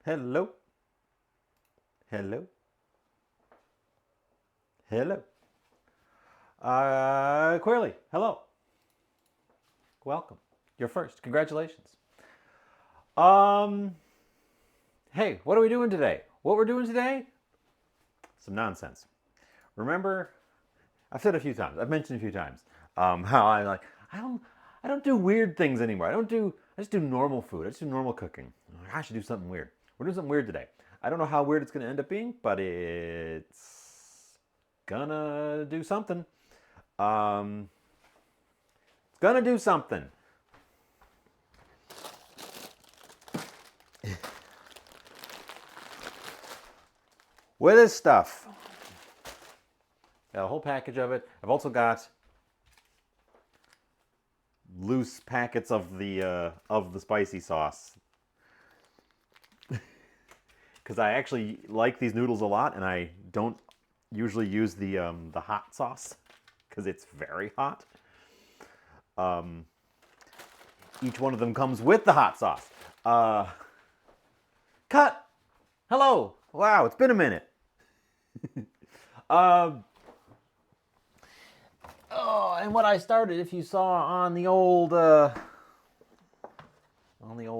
Hello. Hello. Hello. Queerly, hello. Welcome. You're first. Congratulations. Um, hey, what are we doing today? What we're doing today? Some nonsense. Remember, I've said a few times, I've mentioned a few times, how I don't, I don't do weird things anymore. I just do normal food. I just do normal cooking. I should do something weird. We're doing something weird today. I don't know how weird it's going to end up being, but it's gonna do something. Um, it's gonna do something. With this stuff, got a whole package of it. I've also got loose packets of the spicy sauce because I actually like these noodles a lot, and I don't usually use the hot sauce because it's very hot. Um, each one of them comes with the hot sauce. Uh, cut. Hello. Wow, it's been a minute. Um, oh, and what I started, if you saw on the old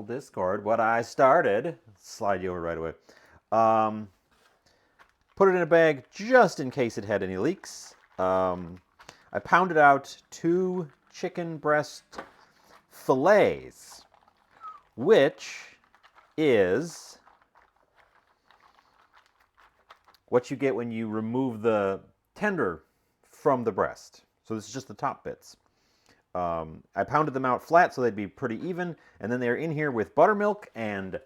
Discord, what I started, slide you over right away. Um, put it in a bag just in case it had any leaks. I pounded out 2 chicken breast fillets, which is what you get when you remove the tender from the breast. So this is just the top bits. I pounded them out flat so they'd be pretty even, and then they're in here with buttermilk and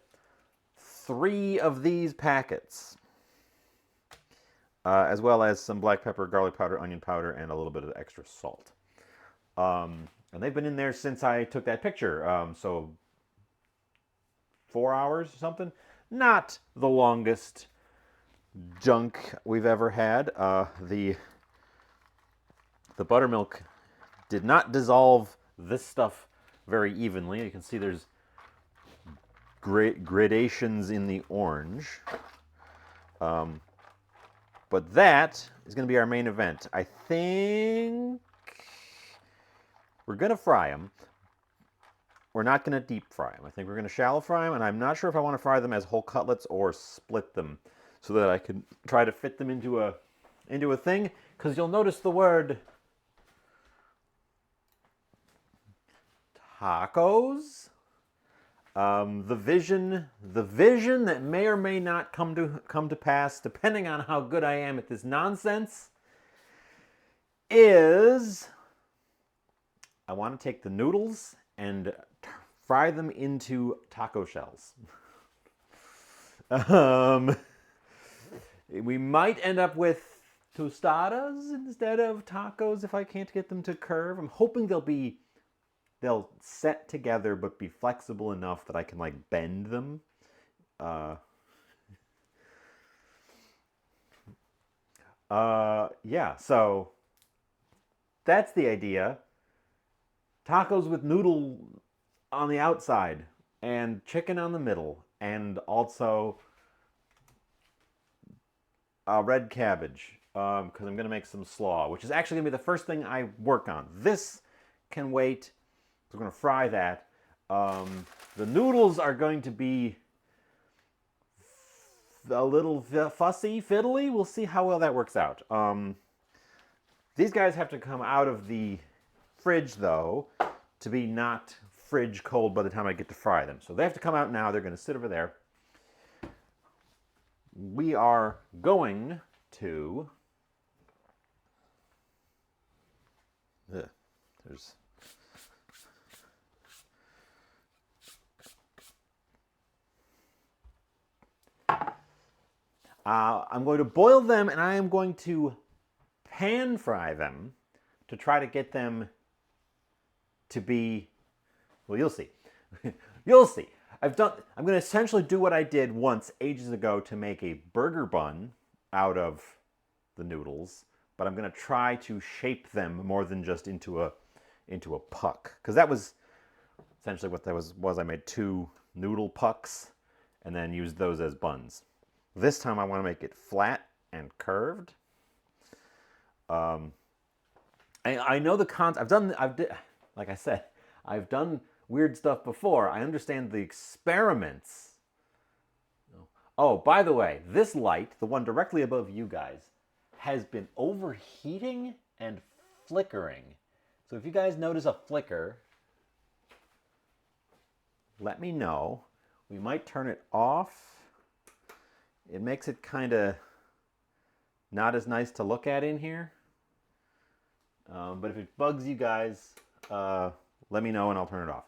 3 of these packets, as well as some black pepper, garlic powder, onion powder, and a little bit of extra salt. And they've been in there since I took that picture, so 4 hours or something. Not the longest junk we've ever had. The buttermilk did not dissolve this stuff very evenly. You can see there's gradations in the orange. But that is going to be our main event. I think we're going to fry them. We're not going to deep fry them. I think we're going to shallow fry them, and I'm not sure if I want to fry them as whole cutlets or split them so that I can try to fit them into a thing, because you'll notice the word tacos. The vision that may or may not come to pass, depending on how good I am at this nonsense, is I want to take the noodles and fry them into taco shells. We might end up with tostadas instead of tacos if I can't get them to curve. I'm hoping they'll set together but be flexible enough that I can like bend them. Yeah, so that's the idea. Tacos with noodle on the outside and chicken on the middle, and also red cabbage, because I'm going to make some slaw, which is actually going to be the first thing I work on. This can wait. We're going to fry that. The noodles are going to be a little fussy, fiddly. We'll see how well that works out. These guys have to come out of the fridge, though, to be not fridge cold by the time I get to fry them. So they have to come out now. They're going to sit over there. We are going to... There's... I'm going to boil them, and I am going to pan fry them to try to get them to be, well, you'll see. You'll see. I'm going to essentially do what I did once ages ago to make a burger bun out of the noodles, but I'm going to try to shape them more than just into a puck, because that was essentially what that was. I made 2 noodle pucks, and then use those as buns. This time I want to make it flat and curved. I know the concept. Like I said, I've done weird stuff before. I understand the experiments. Oh, by the way, this light, the one directly above you guys, has been overheating and flickering. So if you guys notice a flicker, let me know. We might turn it off. It makes it kind of not as nice to look at in here. But if it bugs you guys, let me know and I'll turn it off.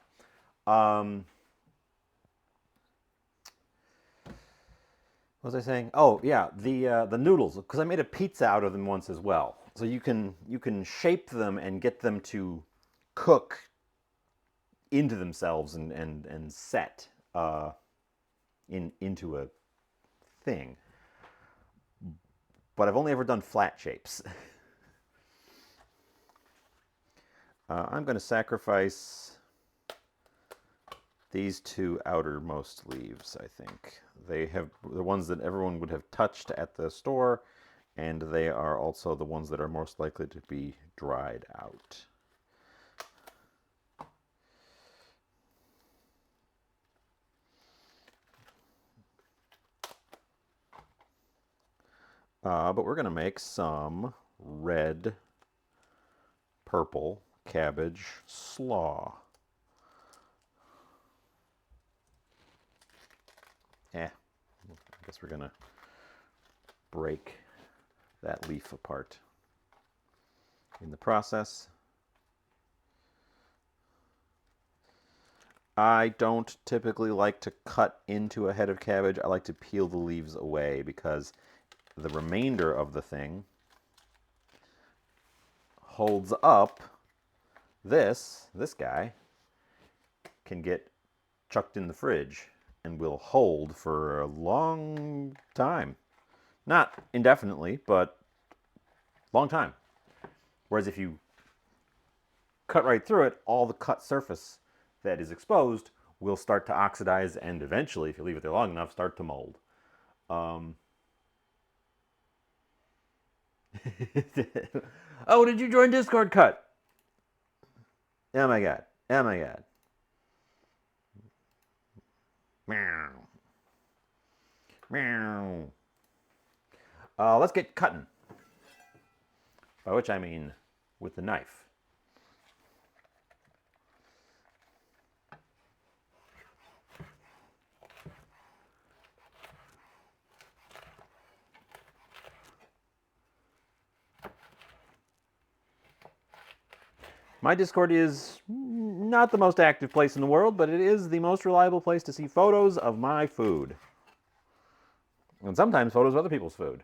What was I saying? Oh yeah, the noodles, because I made a pizza out of them once as well. So you can shape them and get them to cook into themselves and set into a thing. But I've only ever done flat shapes. I'm going to sacrifice these two outermost leaves, I think. They have the ones that everyone would have touched at the store, and they are also the ones that are most likely to be dried out. But we're going to make some red, purple cabbage slaw. I guess we're going to break that leaf apart in the process. I don't typically like to cut into a head of cabbage. I like to peel the leaves away because the remainder of the thing holds up this guy can get chucked in the fridge and will hold for a long time. Not indefinitely, but long time. Whereas if you cut right through it, all the cut surface that is exposed will start to oxidize and eventually, if you leave it there long enough, start to mold. Oh, did you join Discord Cut? Oh my god. Oh my god. Meow. Meow. Let's get cutting. By which I mean with the knife. My Discord is not the most active place in the world, but it is the most reliable place to see photos of my food. And sometimes photos of other people's food.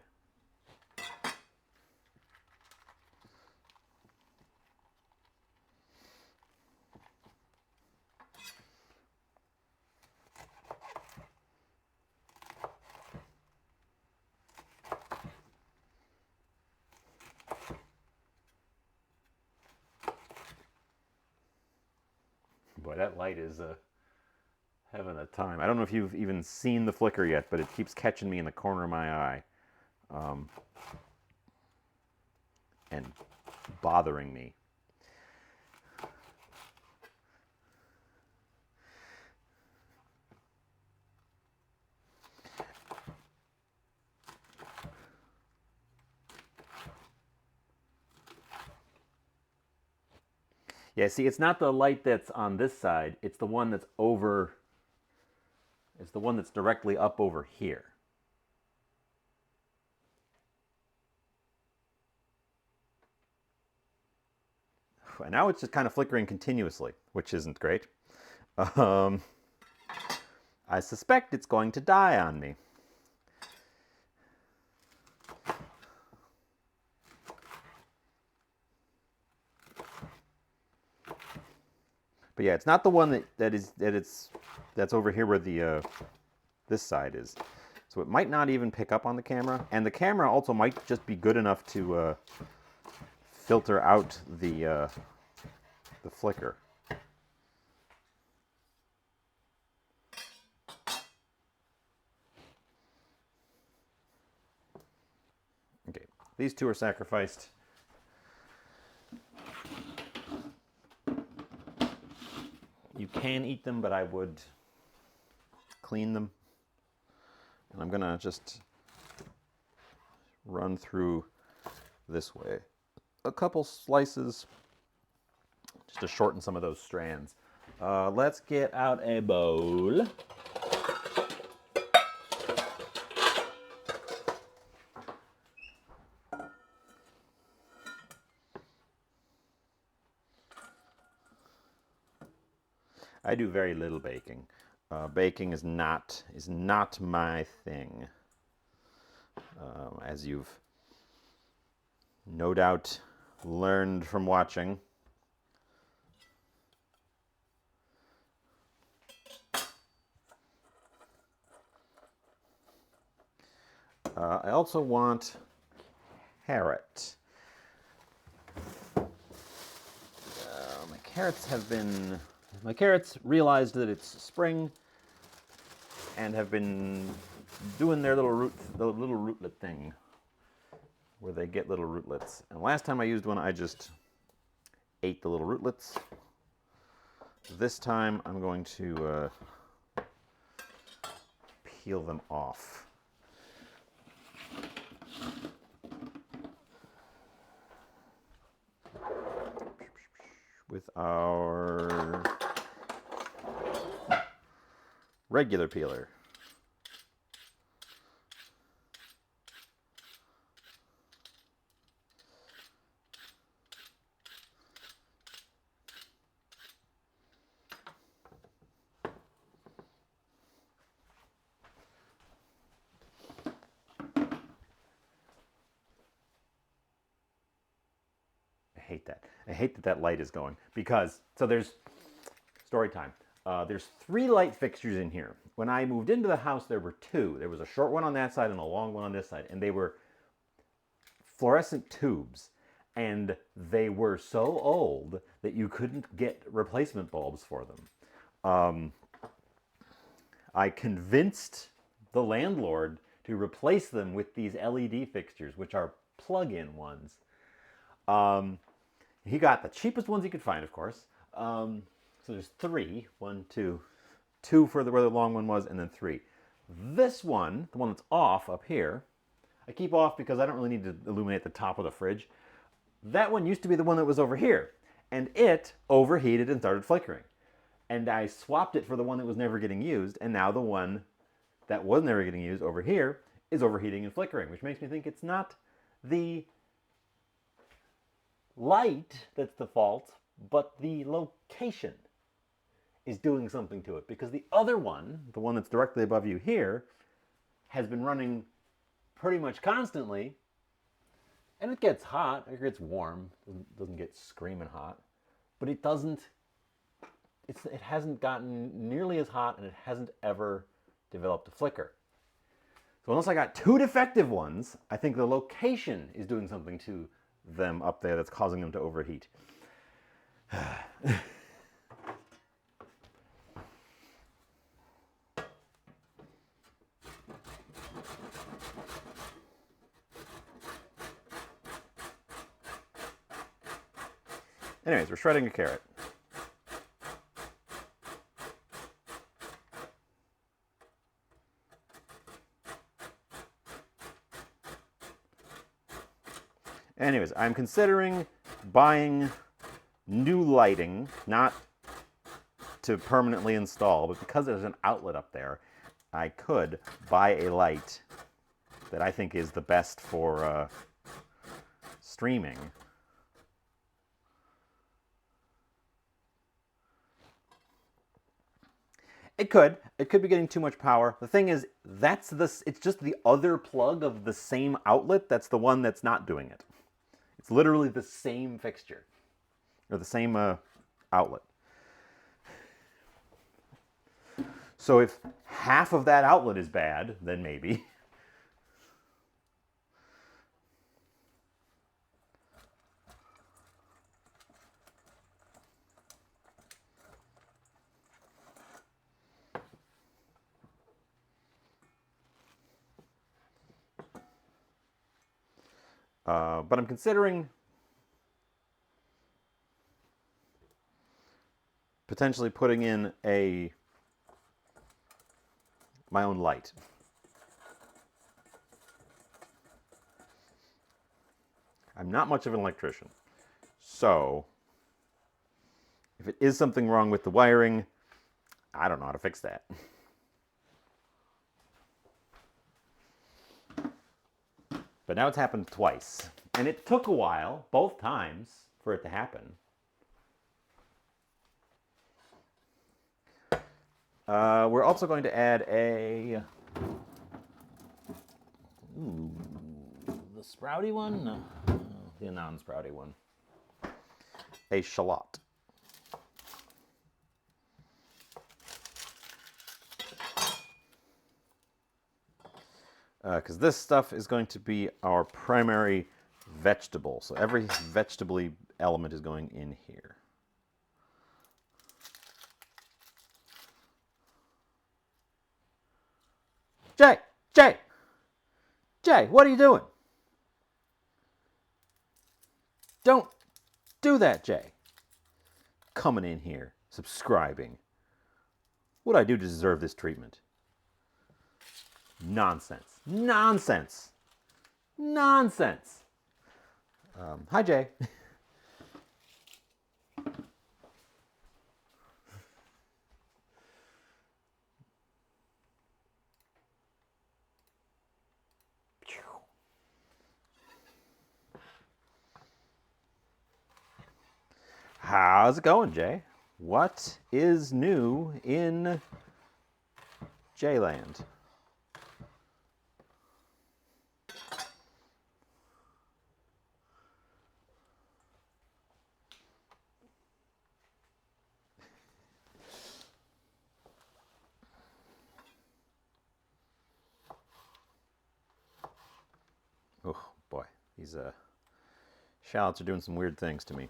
Boy, that light is having a time. I don't know if you've even seen the flicker yet, but it keeps catching me in the corner of my eye. And bothering me. Yeah, see, it's not the light that's on this side. It's the one that's over. It's the one that's directly up over here. And now it's just kind of flickering continuously, which isn't great. I suspect it's going to die on me. But yeah, it's not the one that's over here where the this side is. So it might not even pick up on the camera, and the camera also might just be good enough to filter out the flicker. These two are sacrificed. You can eat them, but I would clean them. And I'm gonna just run through this way. A couple slices just to shorten some of those strands. Let's get out a bowl. I do very little baking. Baking is not my thing. As you've no doubt learned from watching. I also want carrot. My carrots realized that it's spring and have been doing their little rootlet thing where they get little rootlets. And last time I used one, I just ate the little rootlets. This time I'm going to peel them off. With our regular peeler. I hate that light is going because, so there's story time. There's 3 light fixtures in here. When I moved into the house, there were 2. There was a short one on that side and a long one on this side, and they were fluorescent tubes, and they were so old that you couldn't get replacement bulbs for them. I convinced the landlord to replace them with these LED fixtures, which are plug-in ones. He got the cheapest ones he could find, of course. So there's 3. 1, 2. 2 for where the long one was, and then 3. This one, the one that's off up here, I keep off because I don't really need to illuminate the top of the fridge. That one used to be the one that was over here, and it overheated and started flickering. And I swapped it for the one that was never getting used, and now the one that was never getting used over here is overheating and flickering, which makes me think it's not the light that's the fault, but the location is doing something to it, because the other one, the one that's directly above you here, has been running pretty much constantly, and it gets hot, it gets warm, doesn't get screaming hot, but it hasn't gotten nearly as hot, and it hasn't ever developed a flicker. So unless I got 2 defective ones, I think the location is doing something to them up there that's causing them to overheat. Anyways, we're shredding a carrot. Anyways, I'm considering buying new lighting, not to permanently install, but because there's an outlet up there, I could buy a light that I think is the best for streaming. It could be getting too much power. The thing is, it's just the other plug of the same outlet that's the one that's not doing it. It's literally the same fixture, or the same outlet. So if half of that outlet is bad, then maybe. But I'm considering potentially putting in my own light. I'm not much of an electrician, so if it is something wrong with the wiring, I don't know how to fix that. But now it's happened twice, and it took a while, both times, for it to happen. We're also going to add the sprouty one? No, the non-sprouty one. A shallot. Because this stuff is going to be our primary vegetable. So every vegetable element is going in here. Jay, what are you doing? Don't do that, Jay. Coming in here, subscribing. What do I do to deserve this treatment? Nonsense. Nonsense. Nonsense. Hi, Jay. How's it going, Jay? What is new in J-Land? Oh, boy. These shallots are doing some weird things to me.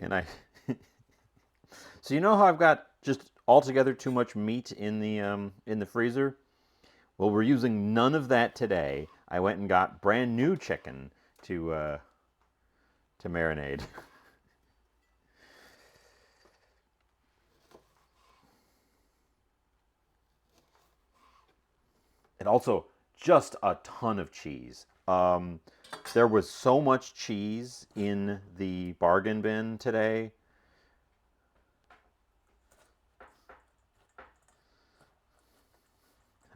And so you know how I've got just altogether too much meat in the freezer? Well, we're using none of that today. I went and got brand new chicken to marinate. And also just a ton of cheese. There was so much cheese in the bargain bin today.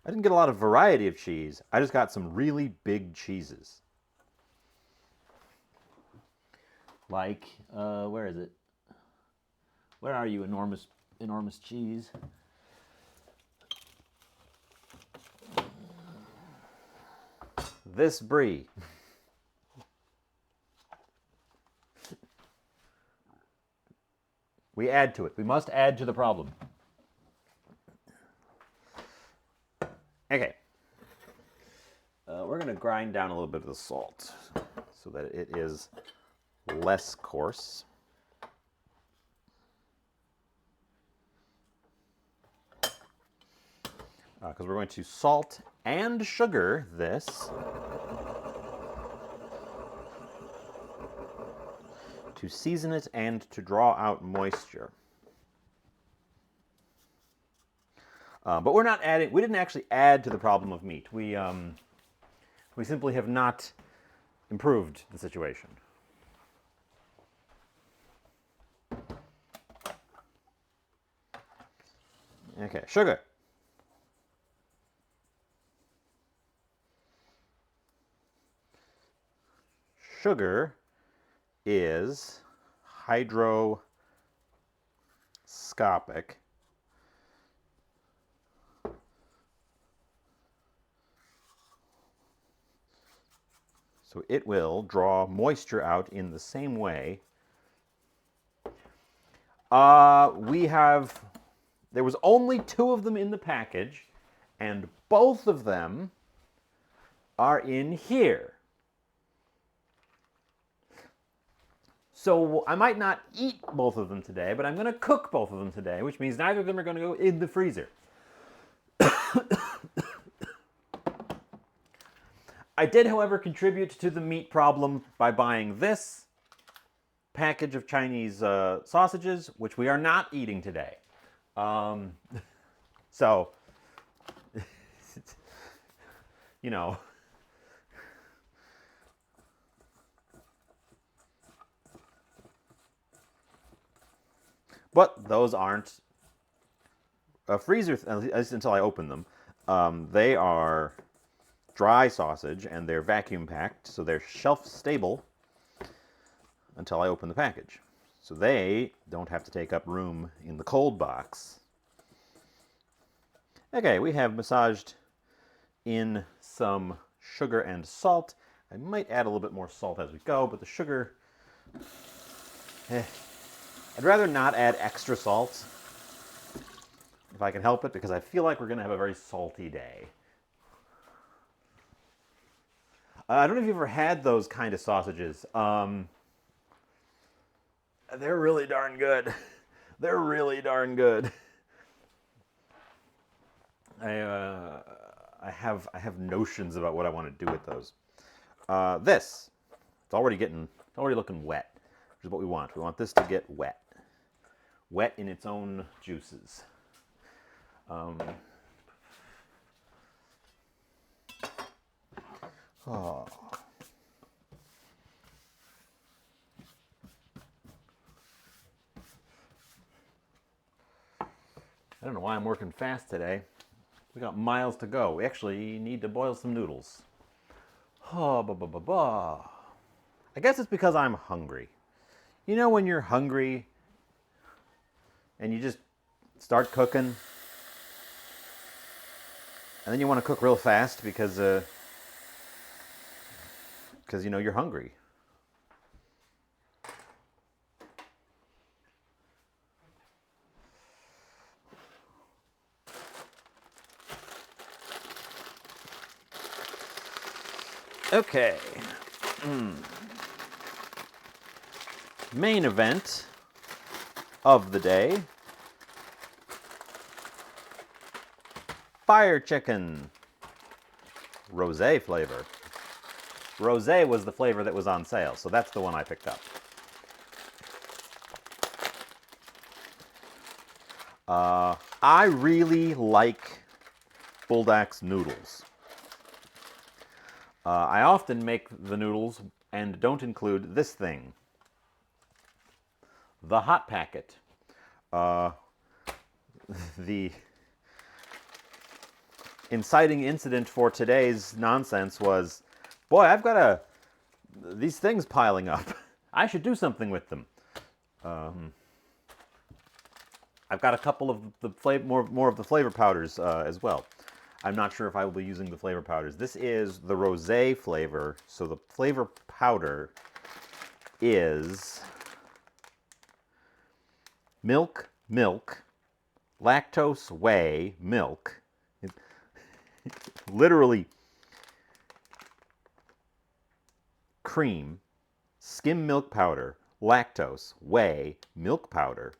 I didn't get a lot of variety of cheese. I just got some really big cheeses. Like, where is it? Where are you, enormous cheese? This brie. We add to it. We must add to the problem. Okay. We're going to grind down a little bit of the salt so that it is less coarse. Because we're going to salt and sugar this to season it and to draw out moisture. But we're not adding. We didn't actually add to the problem of meat. We simply have not improved the situation. Okay, sugar. Sugar is hydroscopic. So it will draw moisture out in the same way. There was only 2 of them in the package, and both of them are in here. So I might not eat both of them today, but I'm going to cook both of them today, which means neither of them are going to go in the freezer. I did, however, contribute to the meat problem by buying this package of Chinese sausages, which we are not eating today. So, you know. But those aren't a freezer, at least until I open them. They are dry sausage, and they're vacuum packed, so they're shelf stable until I open the package. So they don't have to take up room in the cold box. Okay, we have massaged in some sugar and salt. I might add a little bit more salt as we go, but the sugar, I'd rather not add extra salt if I can help it, because I feel like we're going to have a very salty day. I don't know if you've ever had those kind of sausages. They're really darn good. They're really darn good. I have notions about what I want to do with those. It's already looking wet, which is what we want. We want this to get wet. Wet in its own juices. Oh. I don't know why I'm working fast today. We got miles to go. We actually need to boil some noodles. I guess it's because I'm hungry. You know when you're hungry and you just start cooking, and then you want to cook real fast because you know you're hungry. Okay. Main event of the day. Fire chicken. Rosé flavor. Rosé was the flavor that was on sale, so that's the one I picked up. I really like Bulldak's noodles. I often make the noodles and don't include this thing, the Hot Packet. The inciting incident for today's nonsense was, boy, I've got these things piling up. I should do something with them. I've got a couple of the more of the flavor powders as well. I'm not sure if I will be using the flavor powders. This is the rosé flavor, so the flavor powder is milk, lactose whey, milk. Literally cream, skim milk powder, lactose, whey, milk powder,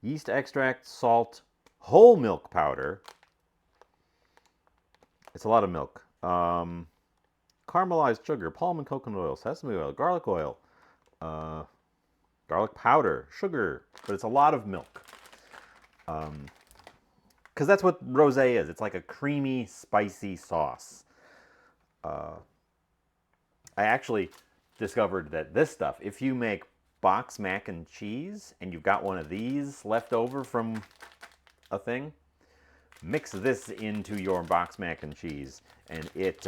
yeast extract, salt, whole milk powder. It's a lot of milk. Caramelized sugar, palm and coconut oil, sesame oil, garlic oil, garlic powder, sugar, but it's a lot of milk. Because that's what rosé is. It's like a creamy, spicy sauce. I actually discovered that this stuff, if you make box mac and cheese and you've got one of these left over from a thing, mix this into your box mac and cheese, and it,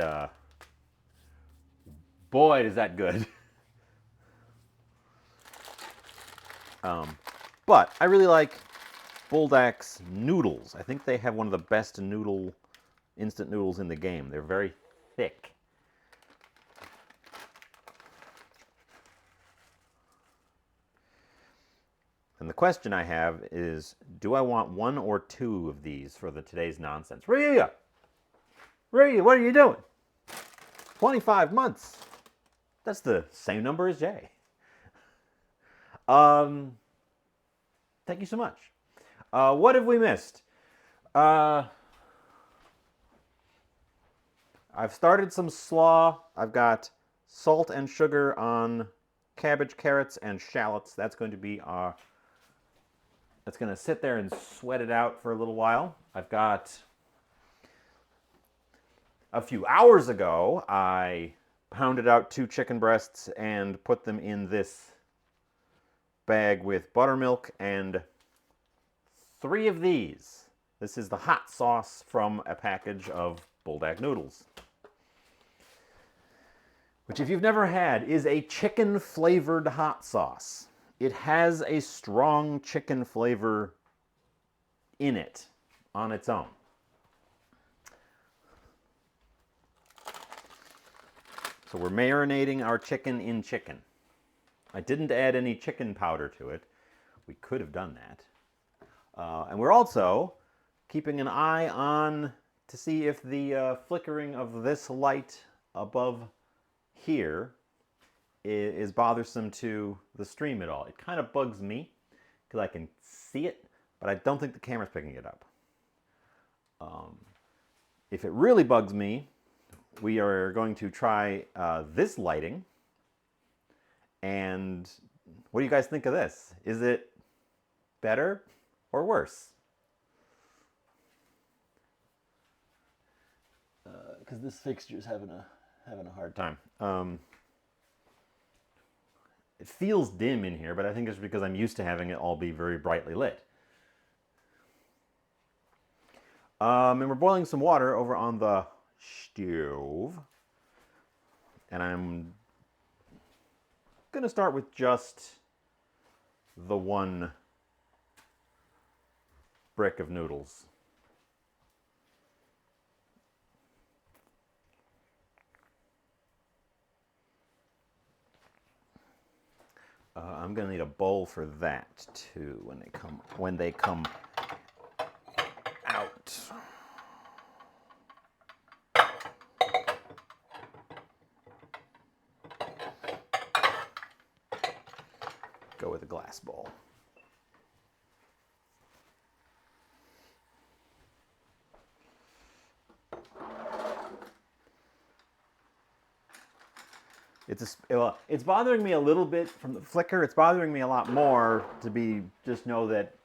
boy, is that good. But I really like Bulldak's noodles. I think they have one of the best instant noodles in the game. They're very thick. And the question I have is, do I want 1 or 2 of these for today's nonsense? Rhea! Rhea, what are you doing? 25 months. That's the same number as Jay. Thank you so much. What have we missed? I've started some slaw. I've got salt and sugar on cabbage, carrots, and shallots. That's going to be our... That's going to sit there and sweat it out for a little while. I've got... A few hours ago, I pounded out 2 chicken breasts and put them in this bag with buttermilk and 3 of these. This is the hot sauce from a package of Bulldog noodles, which, if you've never had, is a chicken-flavored hot sauce. It has a strong chicken flavor in it on its own. So we're marinating our chicken in chicken. I didn't add any chicken powder to it. We could have done that. And we're also keeping an eye on to see if the flickering of this light above here is bothersome to the stream at all. It kind of bugs me because I can see it, but I don't think the camera's picking it up. If it really bugs me, we are going to try this lighting. And what do you guys think of this? Is it better or worse? Because this fixture's having a hard time. It feels dim in here, but I think it's because I'm used to having it all be very brightly lit. And we're boiling some water over on the stove. And I'm going to start with just the 1 brick of noodles. I'm going to need a bowl for that too when they come out. Go with a glass bowl. It's bothering me a little bit from the flicker. It's bothering me a lot more to just know that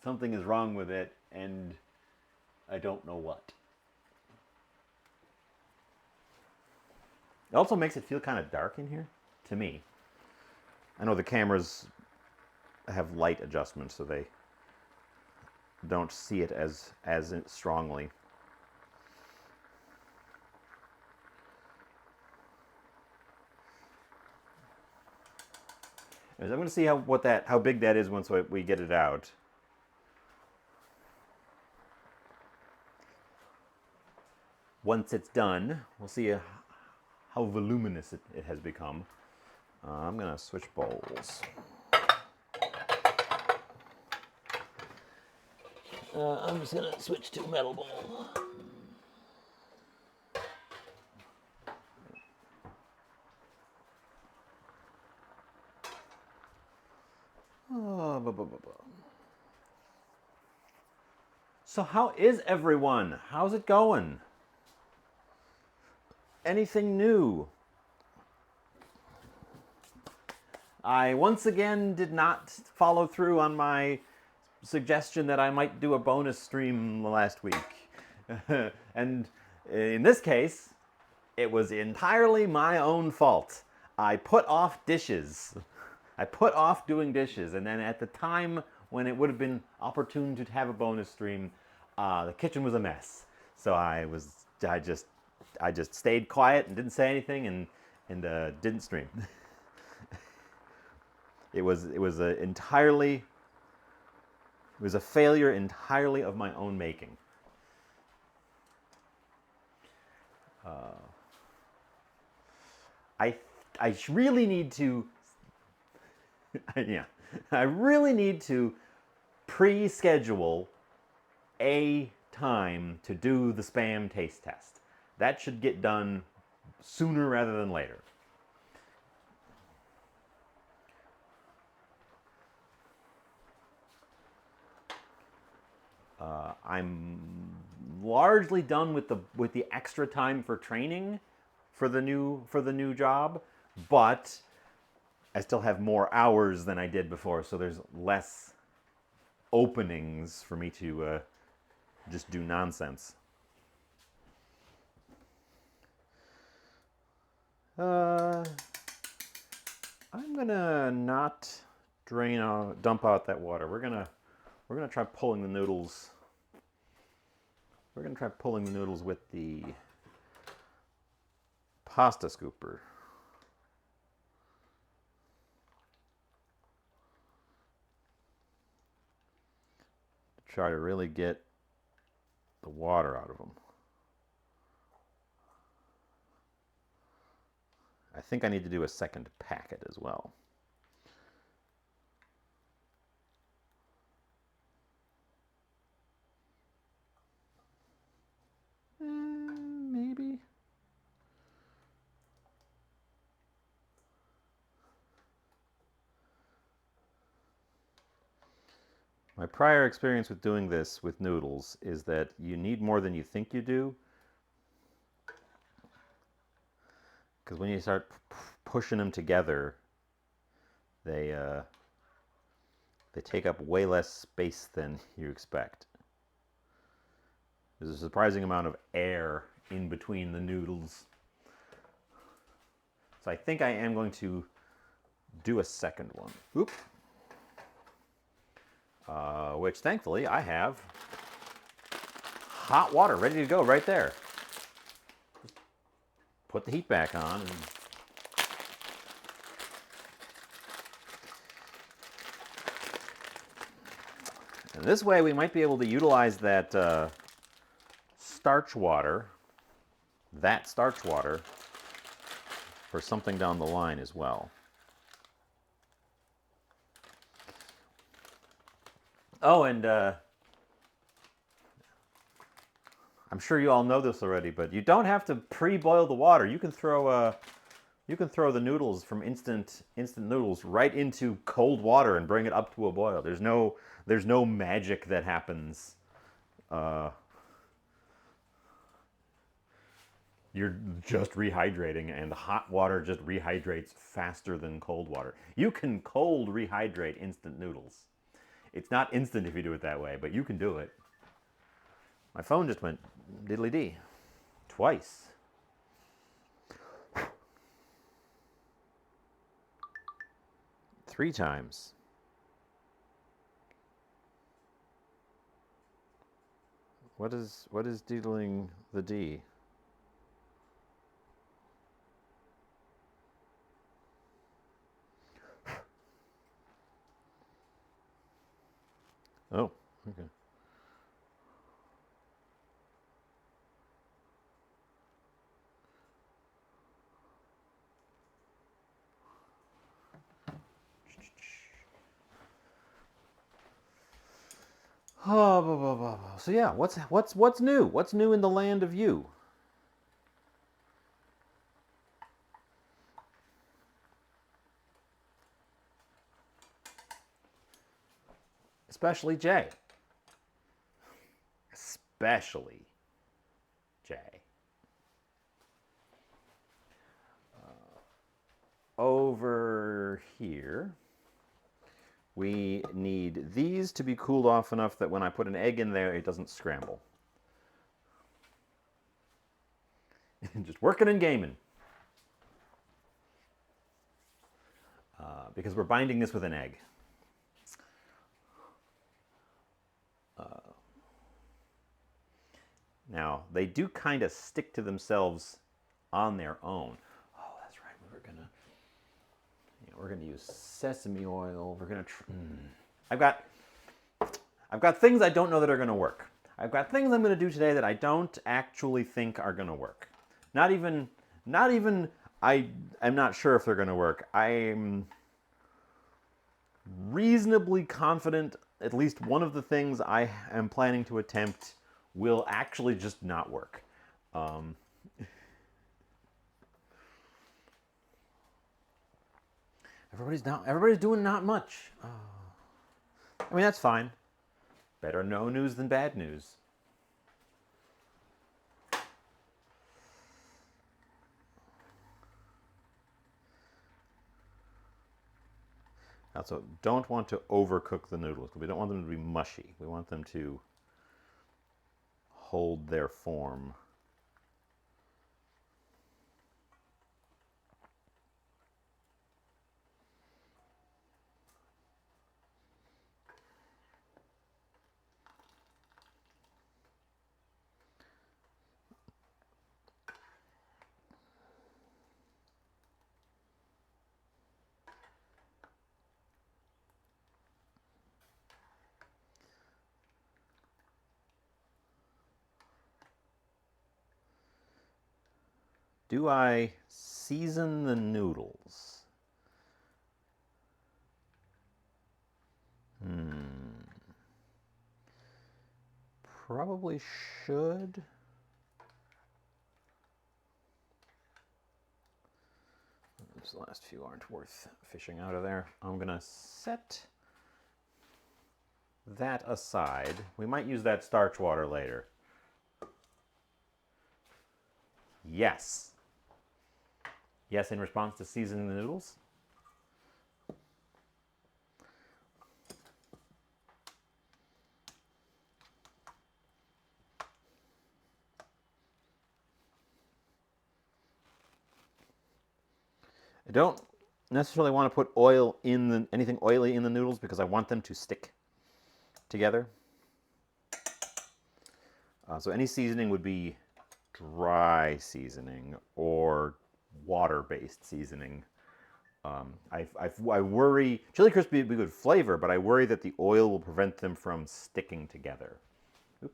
something is wrong with it, and I don't know what. It also makes it feel kind of dark in here, to me. I know the cameras have light adjustments, so they don't see it as strongly. I'm going to see how big that is once we get it out. Once it's done, we'll see how voluminous it has become. I'm going to switch bowls. I'm just going to switch to a metal bowl. So how is everyone? How's it going? Anything new? I once again did not follow through on my suggestion that I might do a bonus stream last week. And in this case, it was entirely my own fault. I put off dishes. I put off doing dishes, and then at the time when it would have been opportune to have a bonus stream, the kitchen was a mess. So I just stayed quiet and didn't say anything and didn't stream. It was a failure entirely of my own making. I really need to Yeah, I really need to pre-schedule a time to do the spam taste test. That should get done sooner rather than later. I'm largely done with the extra time for training for the new job, but I still have more hours than I did before, so there's less openings for me to just do nonsense. Uh, I'm gonna not dump out that water. We're gonna try pulling the noodles. We're gonna try pulling the noodles with the pasta scooper. Try to really get the water out of them. I think I need to do a second packet as well. Maybe. My prior experience with doing this with noodles is that you need more than you think you do. Because when you start pushing them together, they take up way less space than you expect. There's a surprising amount of air in between the noodles. So I think I am going to do a second one. Oop. Which thankfully I have hot water ready to go right there. Just put the heat back on. And this way we might be able to utilize that starch water for something down the line as well. Oh, and I'm sure you all know this already, but you don't have to pre-boil the water. You can throw the noodles from instant noodles right into cold water and bring it up to a boil. There's no magic that happens. You're just rehydrating, and hot water just rehydrates faster than cold water. You can cold rehydrate instant noodles. It's not instant if you do it that way, but you can do it. My phone just went diddly dee twice. Three times. What is diddling the D? Oh, okay. Oh, so yeah, what's new? What's new in the land of you? Especially Jay. Especially Jay. Over here, we need these to be cooled off enough that when I put an egg in there, it doesn't scramble. Just working and gaming. Because we're binding this with an egg. Now, they do kind of stick to themselves on their own. Oh, that's right. We're gonna use sesame oil. We're gonna. I've got things I don't know that are gonna work. I've got things I'm gonna do today that I don't actually think are gonna work. Not even. I'm not sure if they're gonna work. reasonably confident at least one of the things I am planning to attempt will actually just not work. Everybody's doing not much. I mean, that's fine. Better no news than bad news. Also, don't want to overcook the noodles. We don't want them to be mushy. We want them to hold their form. Do I season the noodles? Probably should. Those last few aren't worth fishing out of there. I'm going to set that aside. We might use that starch water later. Yes. Yes, in response to seasoning the noodles. I don't necessarily want to put oil in anything oily in the noodles because I want them to stick together. So any seasoning would be dry seasoning or water-based seasoning. I worry, chili crisp would be good flavor, but I worry that the oil will prevent them from sticking together. Oop.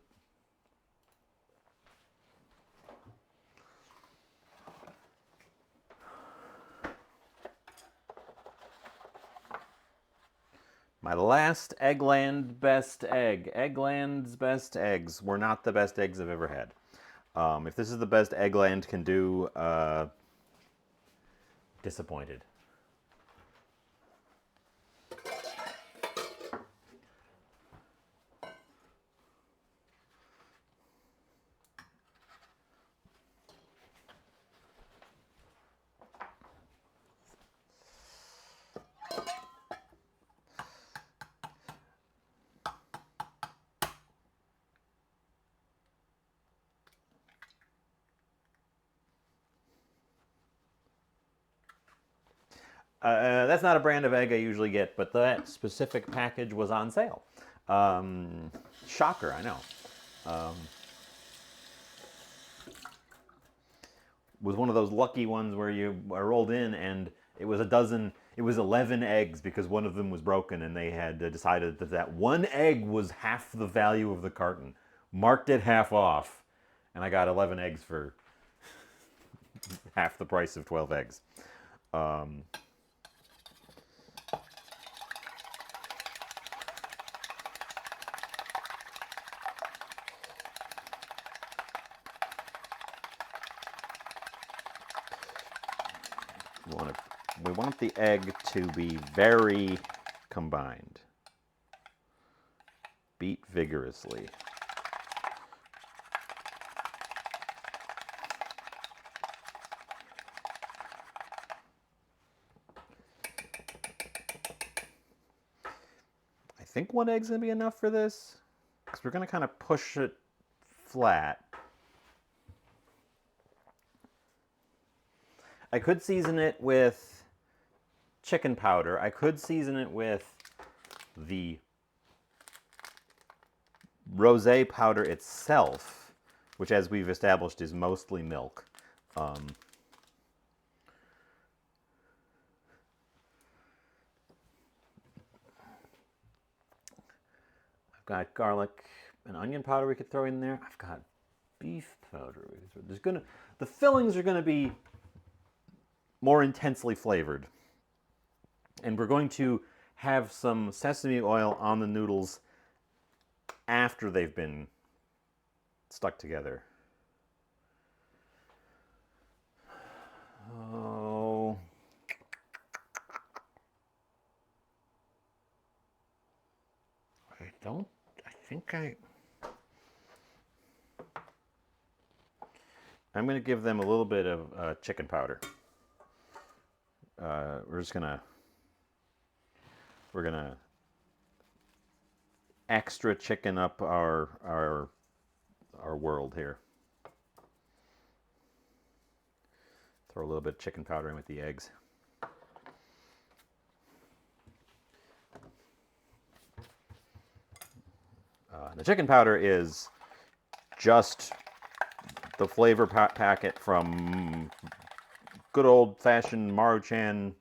My last Eggland best egg. Eggland's best eggs were not the best eggs I've ever had. If this is the best Eggland can do, disappointed. That's not a brand of egg I usually get, but that specific package was on sale. Shocker, I know. Was one of those lucky ones where I rolled in and it was 11 eggs because one of them was broken and they had decided that one egg was half the value of the carton. Marked it half off and I got 11 eggs for half the price of 12 eggs. We want the egg to be very combined. Beat vigorously. I think one egg's gonna be enough for this because we're gonna kind of push it flat. I could season it with chicken powder. I could season it with the rosé powder itself, which, as we've established, is mostly milk. I've got garlic and onion powder we could throw in there. I've got beef powder. The fillings are gonna be more intensely flavored. And we're going to have some sesame oil on the noodles after they've been stuck together. Oh. I'm going to give them a little bit of chicken powder. We're gonna extra chicken up our world here. Throw a little bit of chicken powder in with the eggs. The chicken powder is just the flavor packet from good old-fashioned Maruchan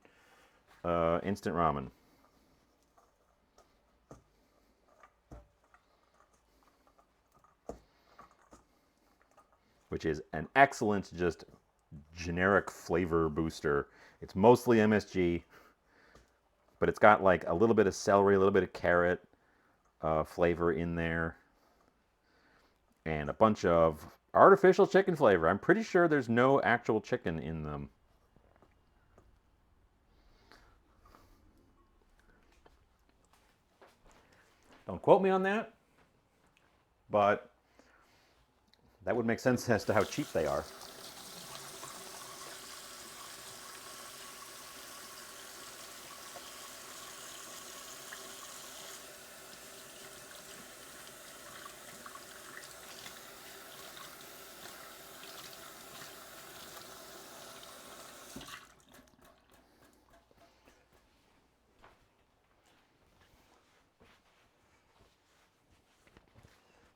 instant ramen. Which is an excellent, just generic flavor booster. It's mostly MSG, but it's got like a little bit of celery, a little bit of carrot flavor in there, and a bunch of artificial chicken flavor. I'm pretty sure there's no actual chicken in them. Don't quote me on that, but that would make sense as to how cheap they are.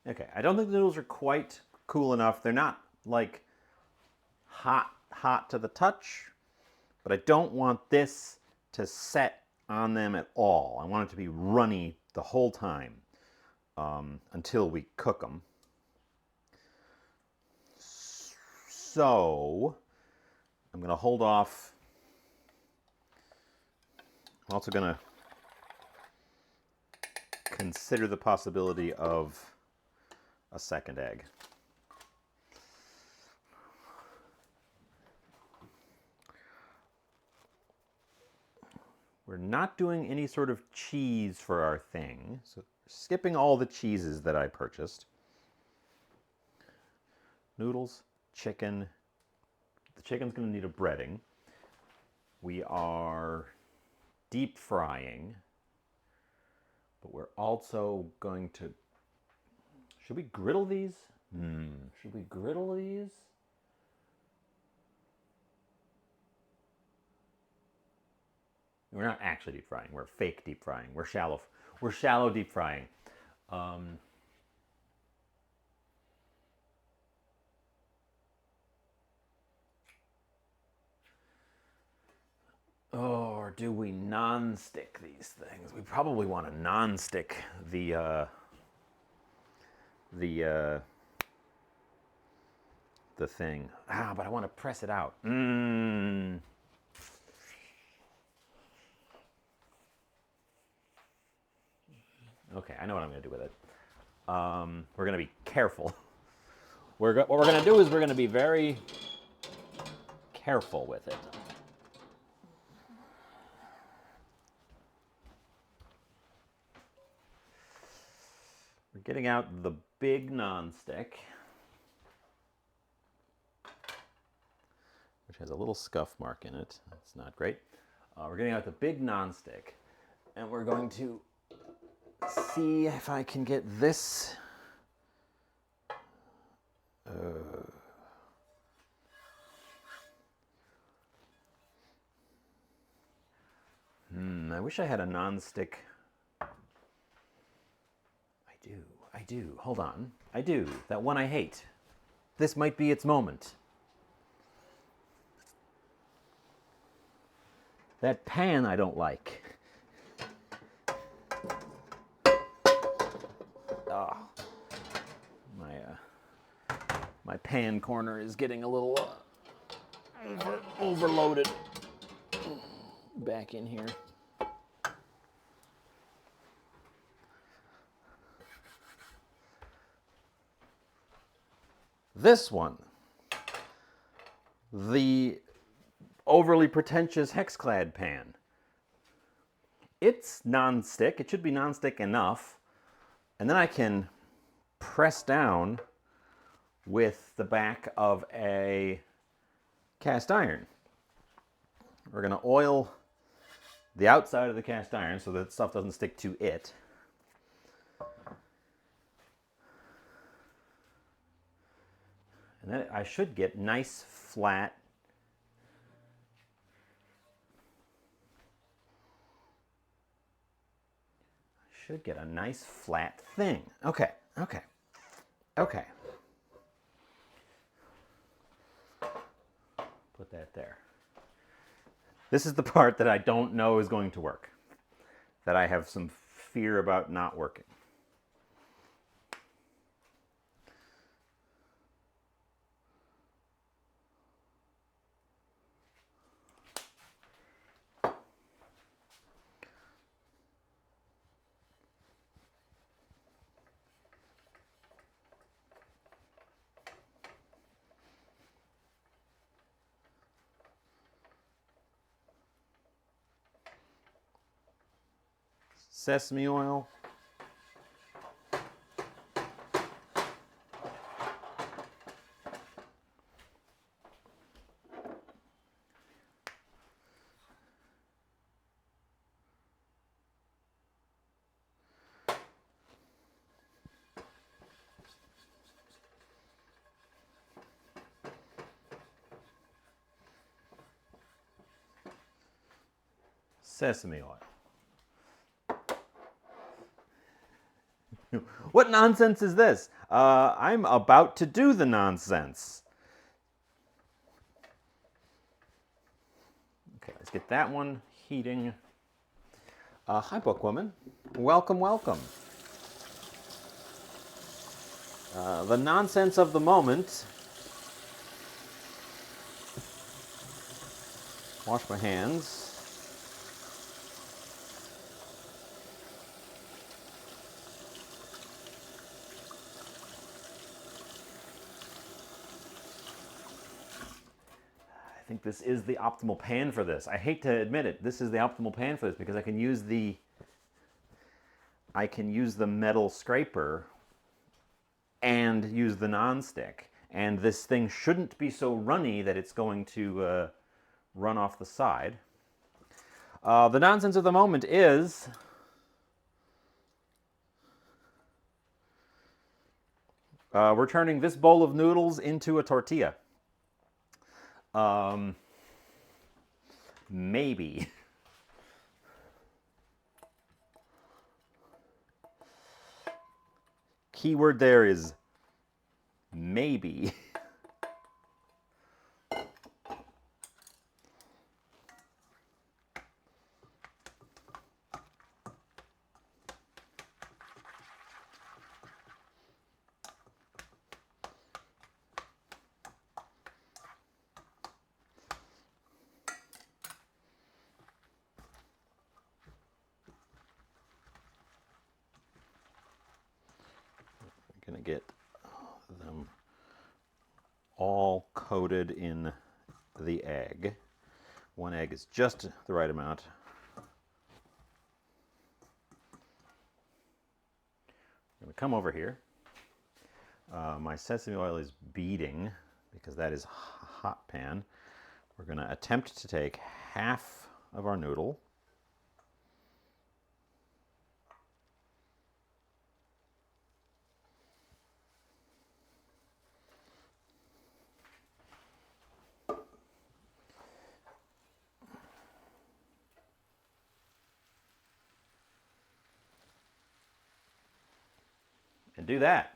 Okay, I don't think the noodles are quite cool enough. They're not like hot to the touch, but I don't want this to set on them at all. I want it to be runny the whole time until we cook them. So I'm going to hold off. I'm also going to consider the possibility of a second egg. We're not doing any sort of cheese for our thing, so skipping all the cheeses that I purchased. Noodles, chicken. The chicken's going to need a breading. We are deep frying, but we're also going to... Should we griddle these? Should we griddle these? We're not actually deep frying. We're fake deep frying. We're shallow deep frying. Or do we non-stick these things? We probably want to non-stick the thing. But I want to press it out. Okay, I know what I'm going to do with it. We're going to be careful. What we're going to do is we're going to be very careful with it. We're getting out the big nonstick, which has a little scuff mark in it. That's not great. We're getting out the big nonstick, and we're going to see if I can get this. I wish I had a nonstick. I do. Hold on. I do. That one I hate. This might be its moment. That pan I don't like. Oh, my pan corner is getting a little overloaded. Back in here. This one, the overly pretentious Hexclad pan. It's non-stick. It should be non-stick enough. And then I can press down with the back of a cast iron. We're going to oil the outside of the cast iron so that stuff doesn't stick to it. And then I should get nice flat should get a nice flat thing. Okay. Put that there. This is the part that I don't know is going to work, that I have some fear about not working. Sesame oil. Sesame oil. What nonsense is this? I'm about to do the nonsense. Okay, let's get that one heating. Hi, Bookwoman. Welcome, welcome. The nonsense of the moment. Wash my hands. I think this is the optimal pan for this. I hate to admit it. This is the optimal pan for this because I can use the metal scraper and use the non-stick. And this thing shouldn't be so runny that it's going to run off the side. The nonsense of the moment is we're turning this bowl of noodles into a tortilla. Maybe. Keyword there is maybe. Gonna get them all coated in the egg. One egg is just the right amount. I'm gonna come over here. My sesame oil is beading because that is a hot pan. We're gonna attempt to take half of our noodle. And do that.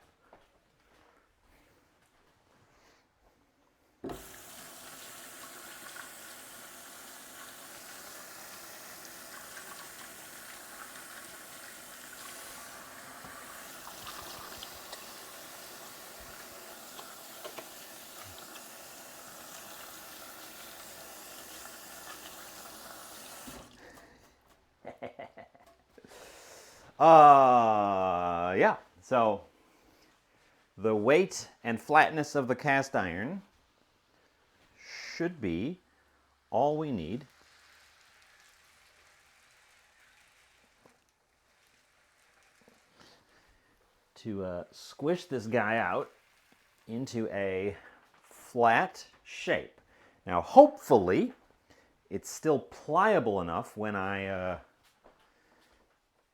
Yeah, so the weight and flatness of the cast iron should be all we need to squish this guy out into a flat shape. Now, hopefully, it's still pliable enough when I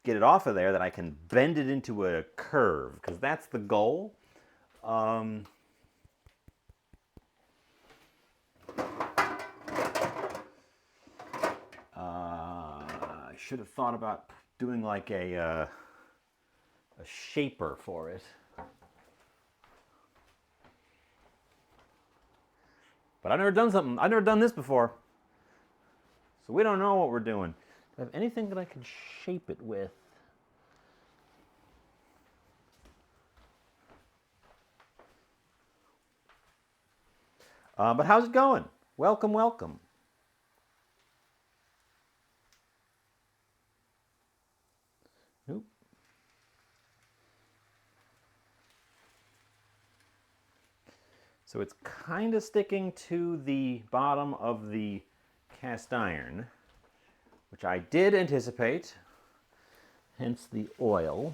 get it off of there that I can bend it into a curve, because that's the goal. I should have thought about doing like a shaper for it. But I've never done this before. So we don't know what we're doing. Do I have anything that I can shape it with? But how's it going? Welcome, welcome. Nope. So it's kind of sticking to the bottom of the cast iron, which I did anticipate, hence the oil.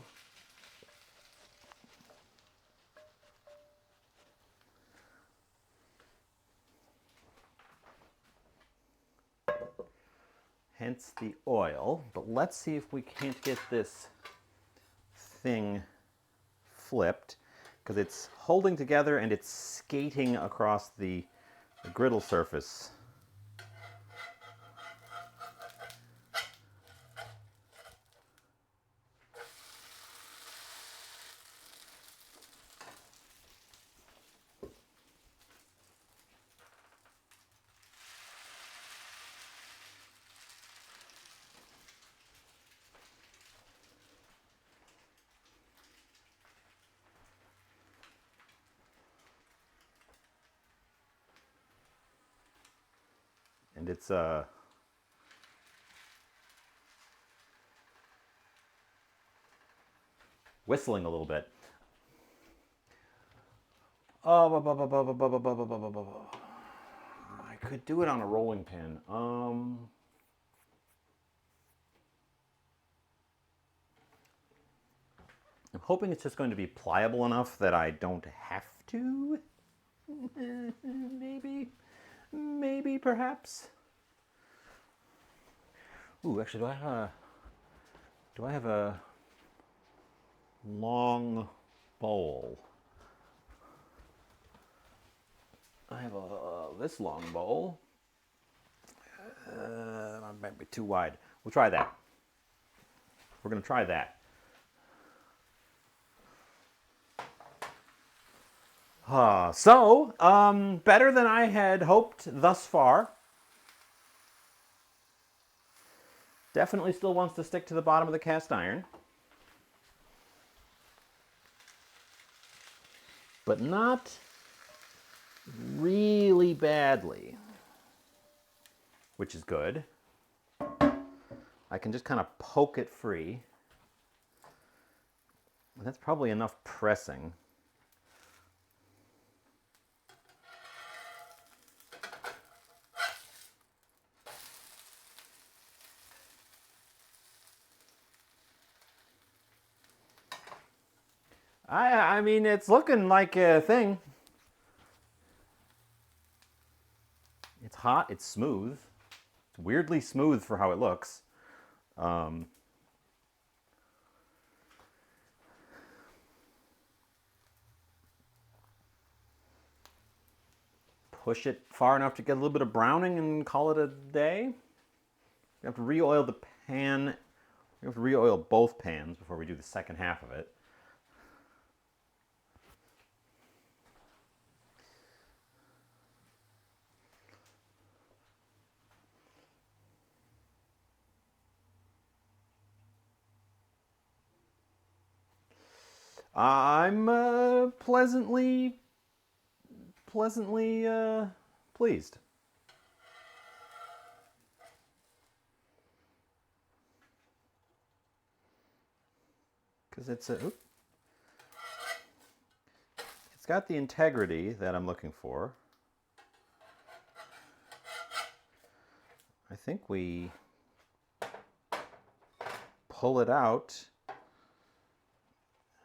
Hence the oil. But let's see if we can't get this thing flipped, because it's holding together and it's skating across the griddle surface. And it's whistling a little bit. I could do it on a rolling pin. I'm hoping it's just going to be pliable enough that I don't have to. Maybe, perhaps. Ooh, actually, do I have a long bowl? I have this long bowl. Might be too wide. We'll try that. We're going to try that. Better than I had hoped thus far. Definitely still wants to stick to the bottom of the cast iron. But not really badly, which is good. I can just kind of poke it free. That's probably enough pressing. I mean, it's looking like a thing. It's hot, it's smooth. It's weirdly smooth for how it looks. Push it far enough to get a little bit of browning and call it a day. You have to re-oil the pan. You have to re-oil both pans before we do the second half of it. I'm pleasantly pleased. Because it's a It's got the integrity that I'm looking for. I think we pull it out.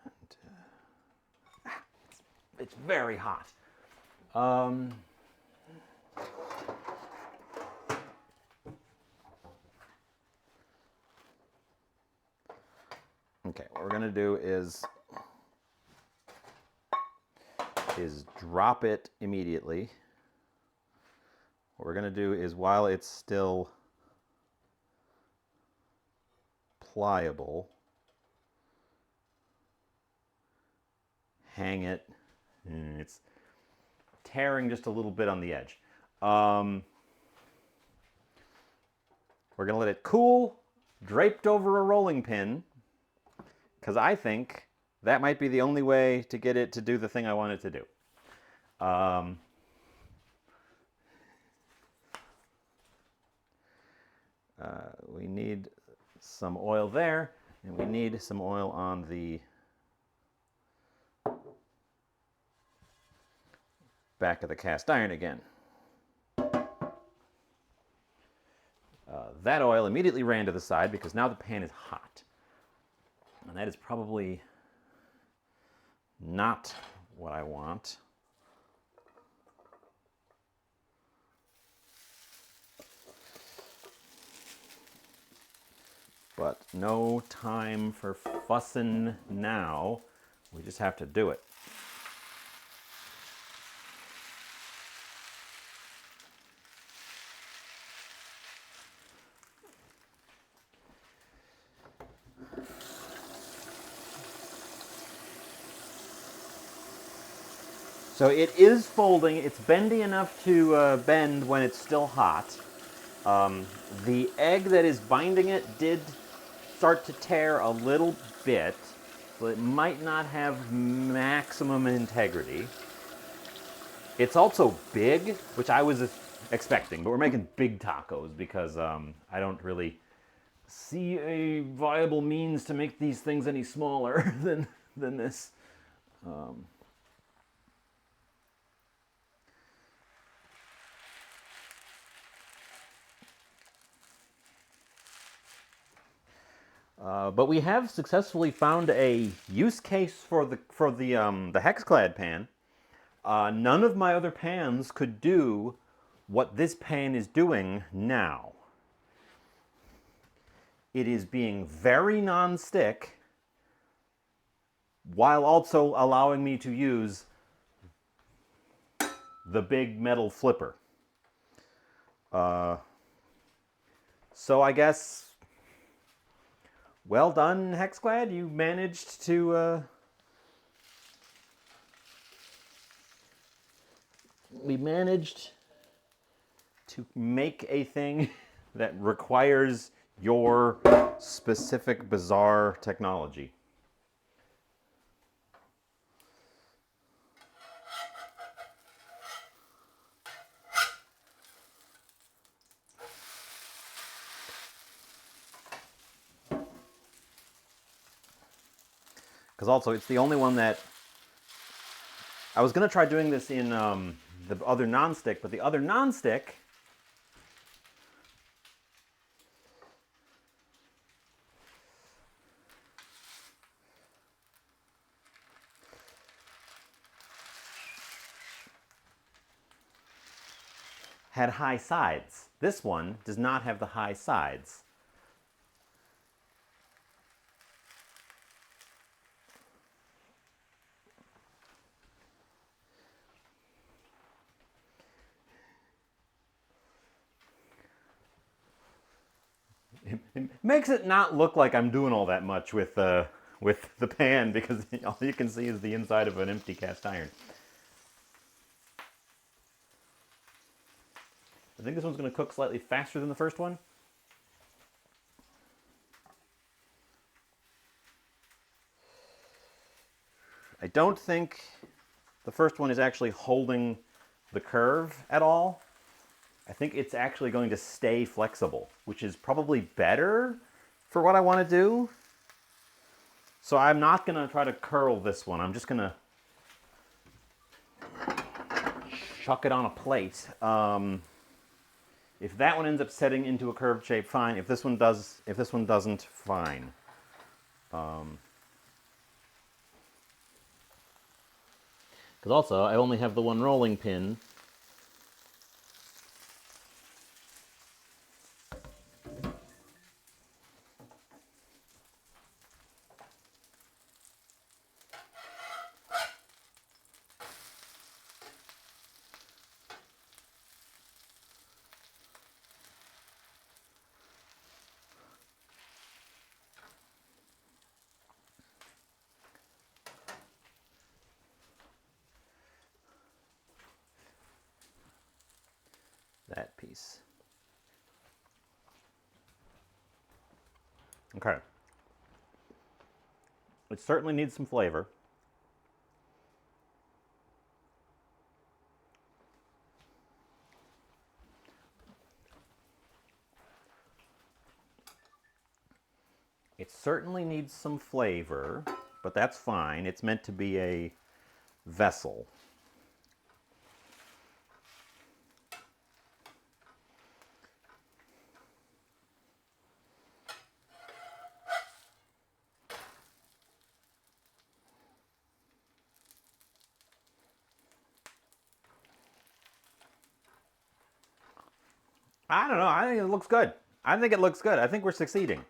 And, it's very hot. Okay, what we're going to do is drop it immediately. What we're going to do is, while it's still pliable, hang it. It's tearing just a little bit on the edge. We're going to let it cool, draped over a rolling pin, because I think that might be the only way to get it to do the thing I want it to do. We need some oil there, and we need some oil on the back of the cast iron again. That oil immediately ran to the side because now the pan is hot. And that is probably not what I want. But no time for fussing now. We just have to do it. So it is folding. It's bendy enough to bend when it's still hot. The egg that is binding it did start to tear a little bit, so it might not have maximum integrity. It's also big, which I was expecting, but we're making big tacos because I don't really see a viable means to make these things any smaller than this. But we have successfully found a use case for the Hexclad pan. None of my other pans could do what this pan is doing now. It is being very non-stick while also allowing me to use the big metal flipper. So I guess, well done, Hexclad. You managed to we managed to make a thing that requires your specific bizarre technology. Because also, it's the only one that... I was going to try doing this in the other non-stick, but the other non-stick had high sides. This one does not have the high sides. It makes it not look like I'm doing all that much with the pan, because all you can see is the inside of an empty cast iron. I think this one's going to cook slightly faster than the first one. I don't think the first one is actually holding the curve at all. I think it's actually going to stay flexible, which is probably better for what I want to do. So I'm not going to try to curl this one. I'm just going to chuck it on a plate. If that one ends up setting into a curved shape, fine. If this one doesn't, fine. Because also, I only have the one rolling pin. That piece. Okay. It certainly needs some flavor. It certainly needs some flavor, but that's fine. It's meant to be a vessel. I don't know. I think it looks good. I think it looks good. I think we're succeeding.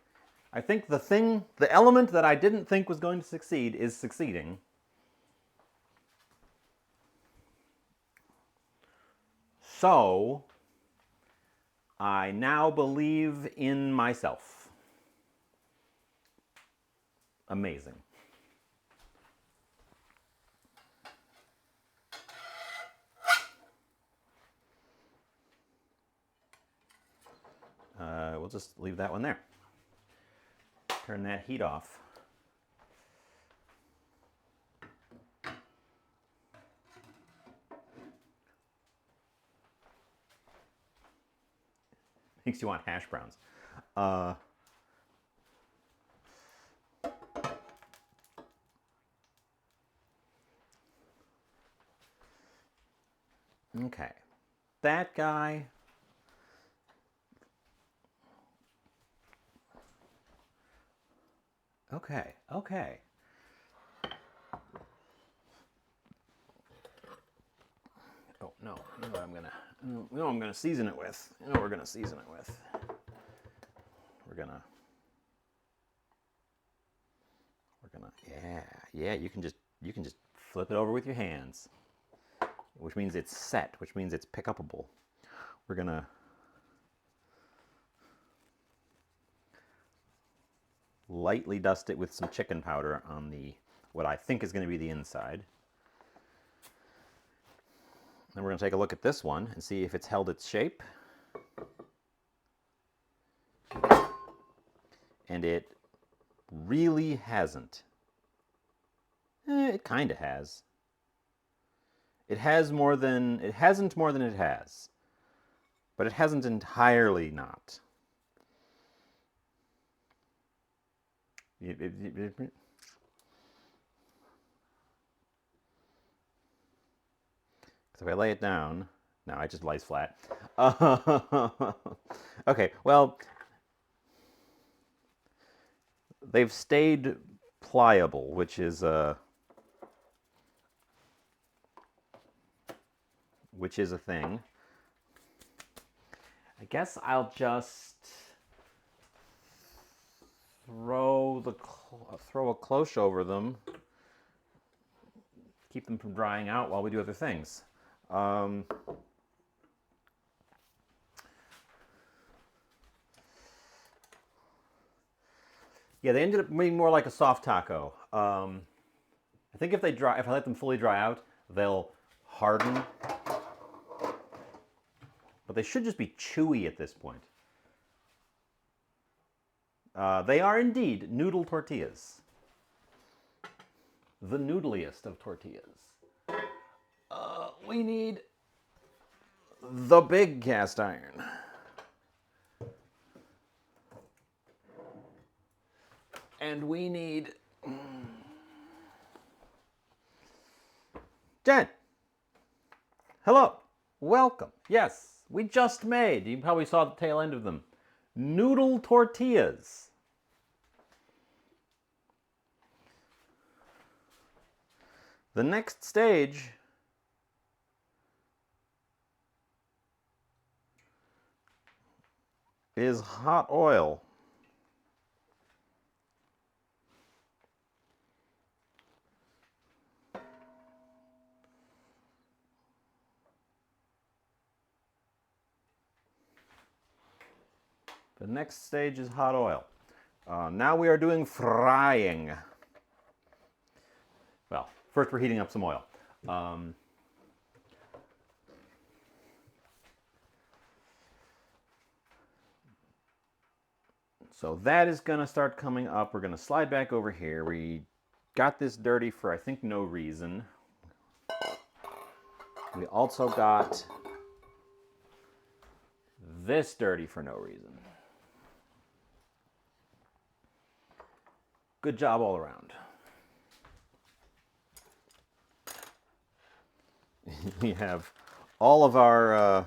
I think the element that I didn't think was going to succeed is succeeding. So, I now believe in myself. Amazing. We'll just leave that one there. Turn that heat off. Makes you want hash browns. Okay. That guy. Okay, okay. Oh no, you know what I'm gonna season it with. You know what we're gonna season it with. Yeah, you can just flip it over with your hands. Which means it's set, which means it's pick upable. We're gonna lightly dust it with some chicken powder on the what I think is going to be the inside. Then we're going to take a look at this one and see if it's held its shape. And it really hasn't. It kind of has. It hasn't more than it has. But it hasn't entirely not. So if I lay it down, no, it just lies flat. Okay, well, they've stayed pliable, which is a thing. I guess I'll just throw a cloche over them, keep them from drying out while we do other things. Yeah, they ended up being more like a soft taco. I think if I let them fully dry out, they'll harden. But they should just be chewy at this point. They are indeed noodle tortillas. The noodliest of tortillas. We need the big cast iron. And we need... Jen! Hello, welcome. Yes, we just made, you probably saw the tail end of them, noodle tortillas. The next stage is hot oil. The next stage is hot oil. Now we are doing frying. Well, first we're heating up some oil. So that is going to start coming up. We're going to slide back over here. We got this dirty for, I think, no reason. We also got this dirty for no reason. Good job all around. We have all of our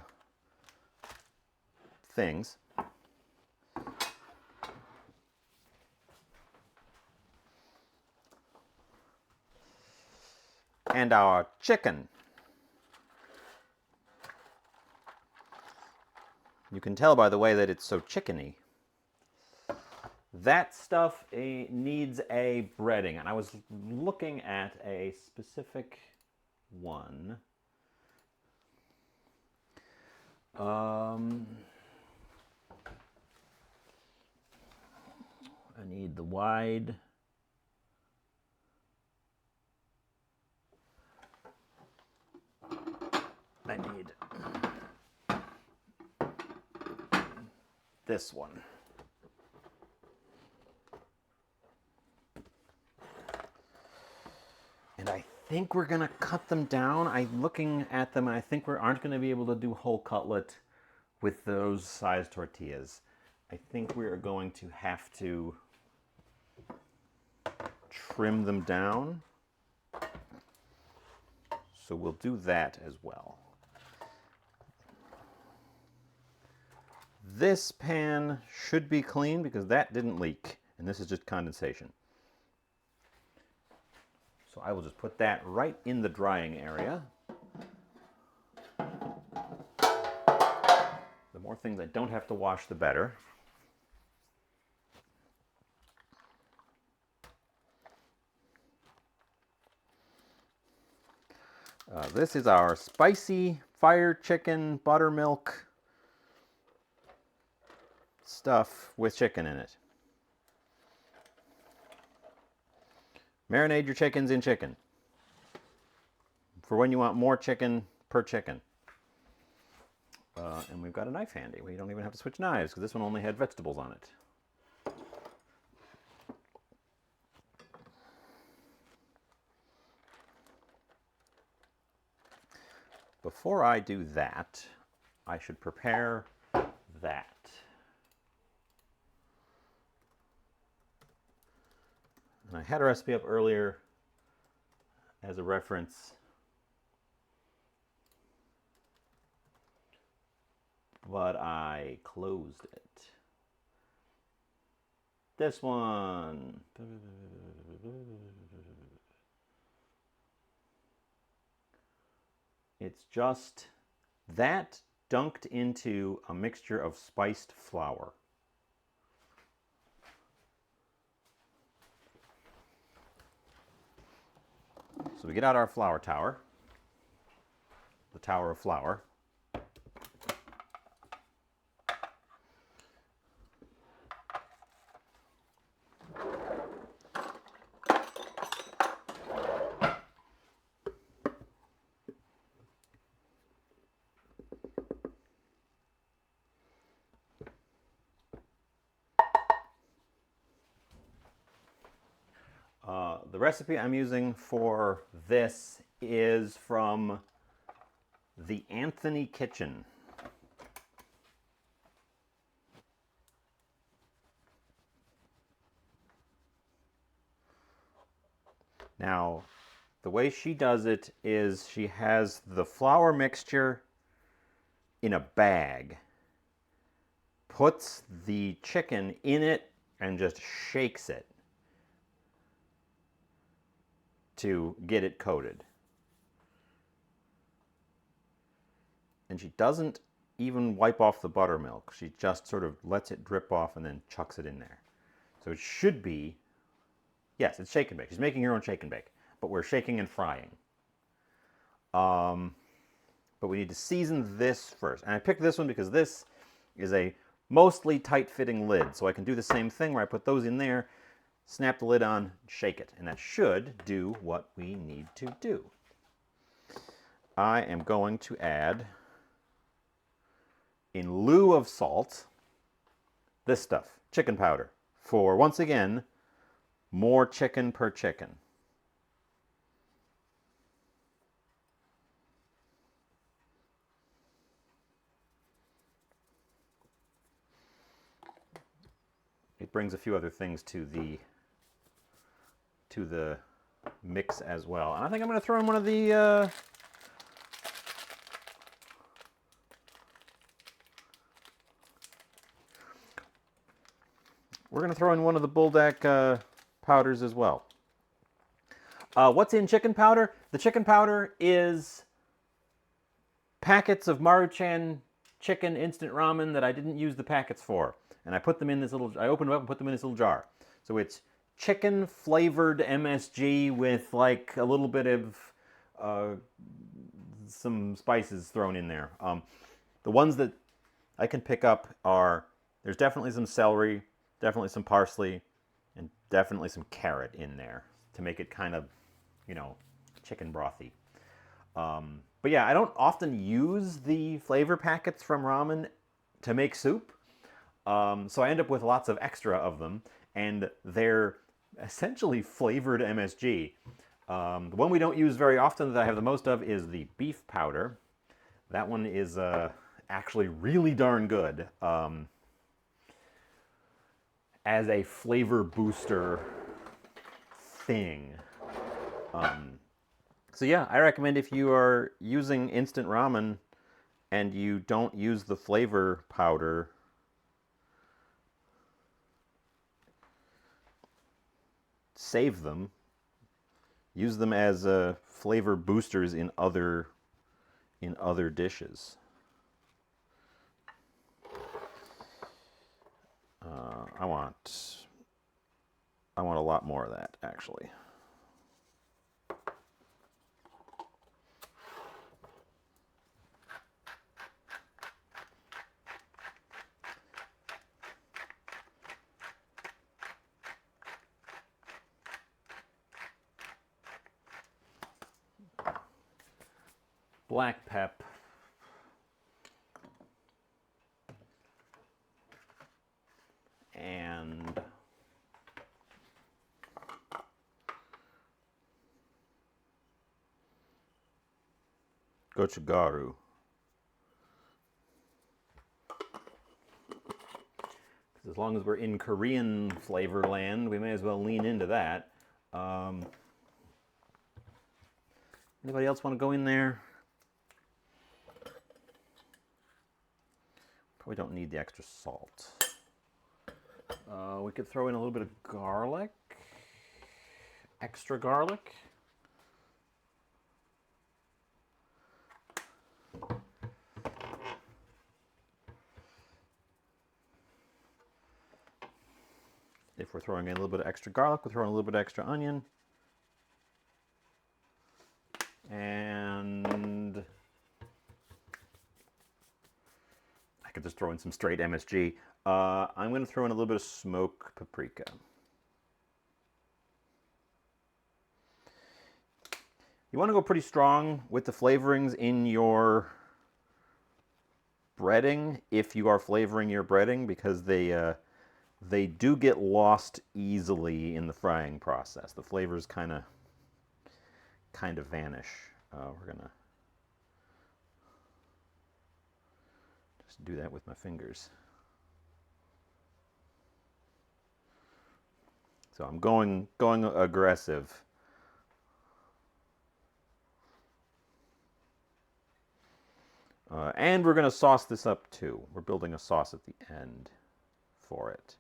things. And our chicken. You can tell by the way that it's so chickeny. That stuff needs a breading, and I was looking at a specific one. I need the wide. I need this one. And I think we're gonna cut them down. I'm looking at them and I think we aren't gonna be able to do whole cutlet with those size tortillas. I think we are going to have to trim them down. So we'll do that as well. This pan should be clean because that didn't leak, and this is just condensation. So I will just put that right in the drying area. The more things I don't have to wash, the better. This is our spicy fire chicken buttermilk stuff with chicken in it. Marinate your chickens in chicken for when you want more chicken per chicken. And we've got a knife handy. We don't even have to switch knives because this one only had vegetables on it. Before I do that, I should prepare that. And I had a recipe up earlier as a reference, but I closed it. This one. It's just that dunked into a mixture of spiced flour. So we get out our flour tower, the tower of flour. The recipe I'm using for this is from the Anthony Kitchen. Now, The way she does it is she has the flour mixture in a bag, puts the chicken in it, and just shakes it to get it coated. And she doesn't even wipe off the buttermilk. She just sort of lets it drip off and then chucks it in there. So it should be, yes, it's shake and bake. She's making her own shake and bake, but we're shaking and frying. But we need to season this first. And I picked this one because this is a mostly tight-fitting lid. So I can do the same thing where I put those in there, snap the lid on, shake it. And that should do what we need to do. I am going to add, in lieu of salt, this stuff, chicken powder, for, once again, more chicken per chicken. It brings a few other things to the mix as well. And I think I'm going to throw in one of the we're going to throw in one of the Buldak powders as well. What's in chicken powder? The chicken powder is packets of Maruchan chicken instant ramen that I didn't use the packets for. And I put them in this little, I opened them up and put them in this little jar. So it's chicken flavored MSG with like a little bit of some spices thrown in there. The ones that I can pick up are, there's definitely some celery, definitely some parsley, and definitely some carrot in there to make it kind of, you know, chicken brothy. But yeah, I don't often use the flavor packets from ramen to make soup. So I end up with lots of extra of them, and they're essentially flavored MSG. The one we don't use very often that I have the most of is the beef powder. That one is actually really darn good as a flavor booster thing. So yeah, I recommend if you are using instant ramen and you don't use the flavor powder, save them. Use them as flavor boosters in other dishes. I want a lot more of that, actually. Black pep. And gochugaru. Because as long as we're in Korean flavor land, we may as well lean into that. Anybody else want to go in there? Probably don't need the extra salt. We could throw in a little bit of garlic. Extra garlic. If we're throwing in a little bit of extra garlic, we're throwing a little bit of extra onion. And I could just throw in some straight MSG. I'm going to throw in a little bit of smoked paprika. You want to go pretty strong with the flavorings in your breading if you are flavoring your breading, because they do get lost easily in the frying process. The flavors kind of vanish. We're gonna just do that with my fingers. So I'm going aggressive. And we're going to sauce this up too. We're building a sauce at the end for it.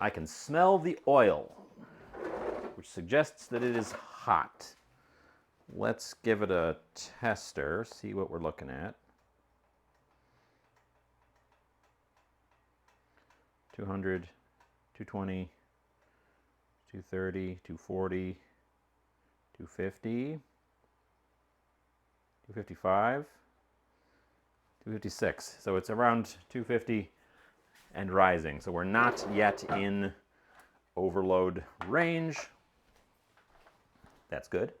I can smell the oil, which suggests that it is hot. Let's give it a tester, see what we're looking at. 200, 220, 230, 240, 250, 255, 256. So it's around 250 and rising. So we're not yet in overload range. That's good.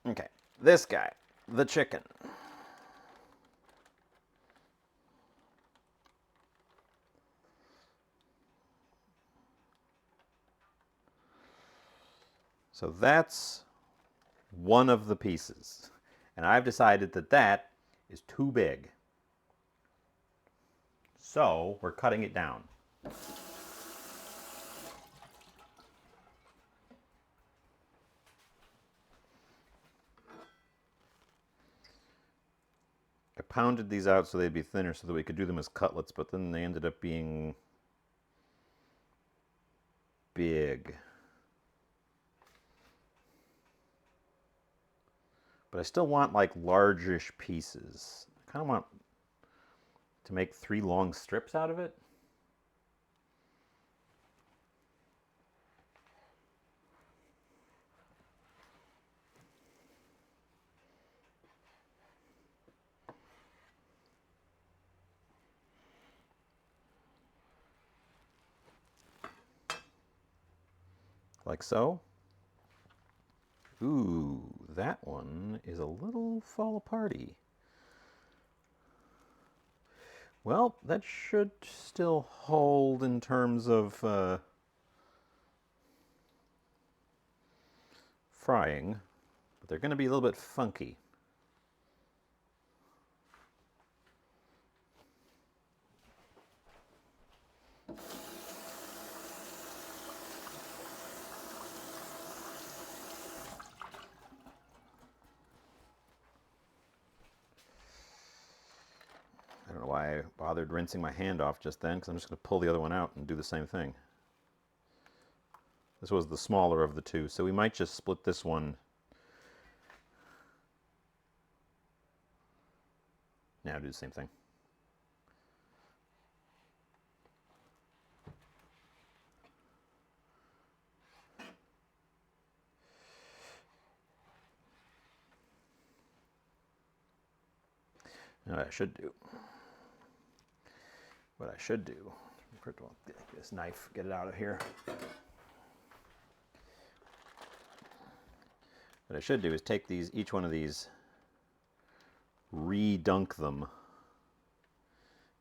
Okay, this guy, the chicken. So that's one of the pieces. And I've decided that that is too big. So we're cutting it down. I pounded these out so they'd be thinner so that we could do them as cutlets, but then they ended up being big. But I still want like largish pieces. I kind of want to make 3 long strips out of it. Like so. Ooh, that one is a little fall aparty. Well, that should still hold in terms of frying, but they're going to be a little bit funky. I don't know why I bothered rinsing my hand off just then, because I'm just going to pull the other one out and do the same thing. This was the smaller of the two, so we might just split this one. Now do the same thing. Now what I should do, first of all, get this knife, get it out of here. What I should do is take these, each one of these, re-dunk them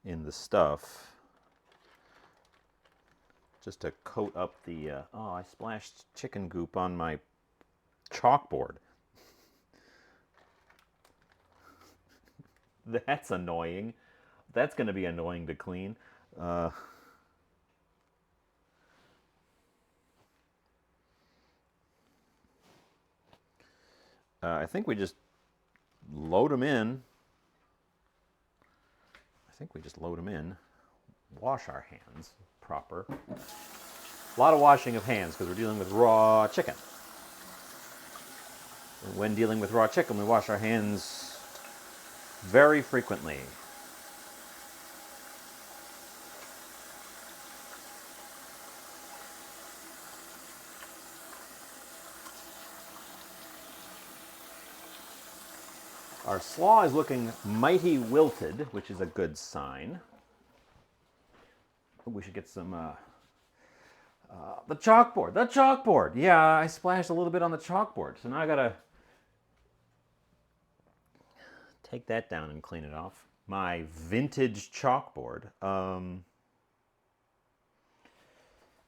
in the stuff, just to coat up the, oh, I splashed chicken goop on my chalkboard. That's annoying. That's going to be annoying to clean. I think we just load them in. Wash our hands proper. A lot of washing of hands because we're dealing with raw chicken. And when dealing with raw chicken, we wash our hands very frequently. Our slaw is looking mighty wilted, which is a good sign. We should get some, the chalkboard. The chalkboard! Yeah, I splashed a little bit on the chalkboard, so now I gotta take that down and clean it off. My vintage chalkboard.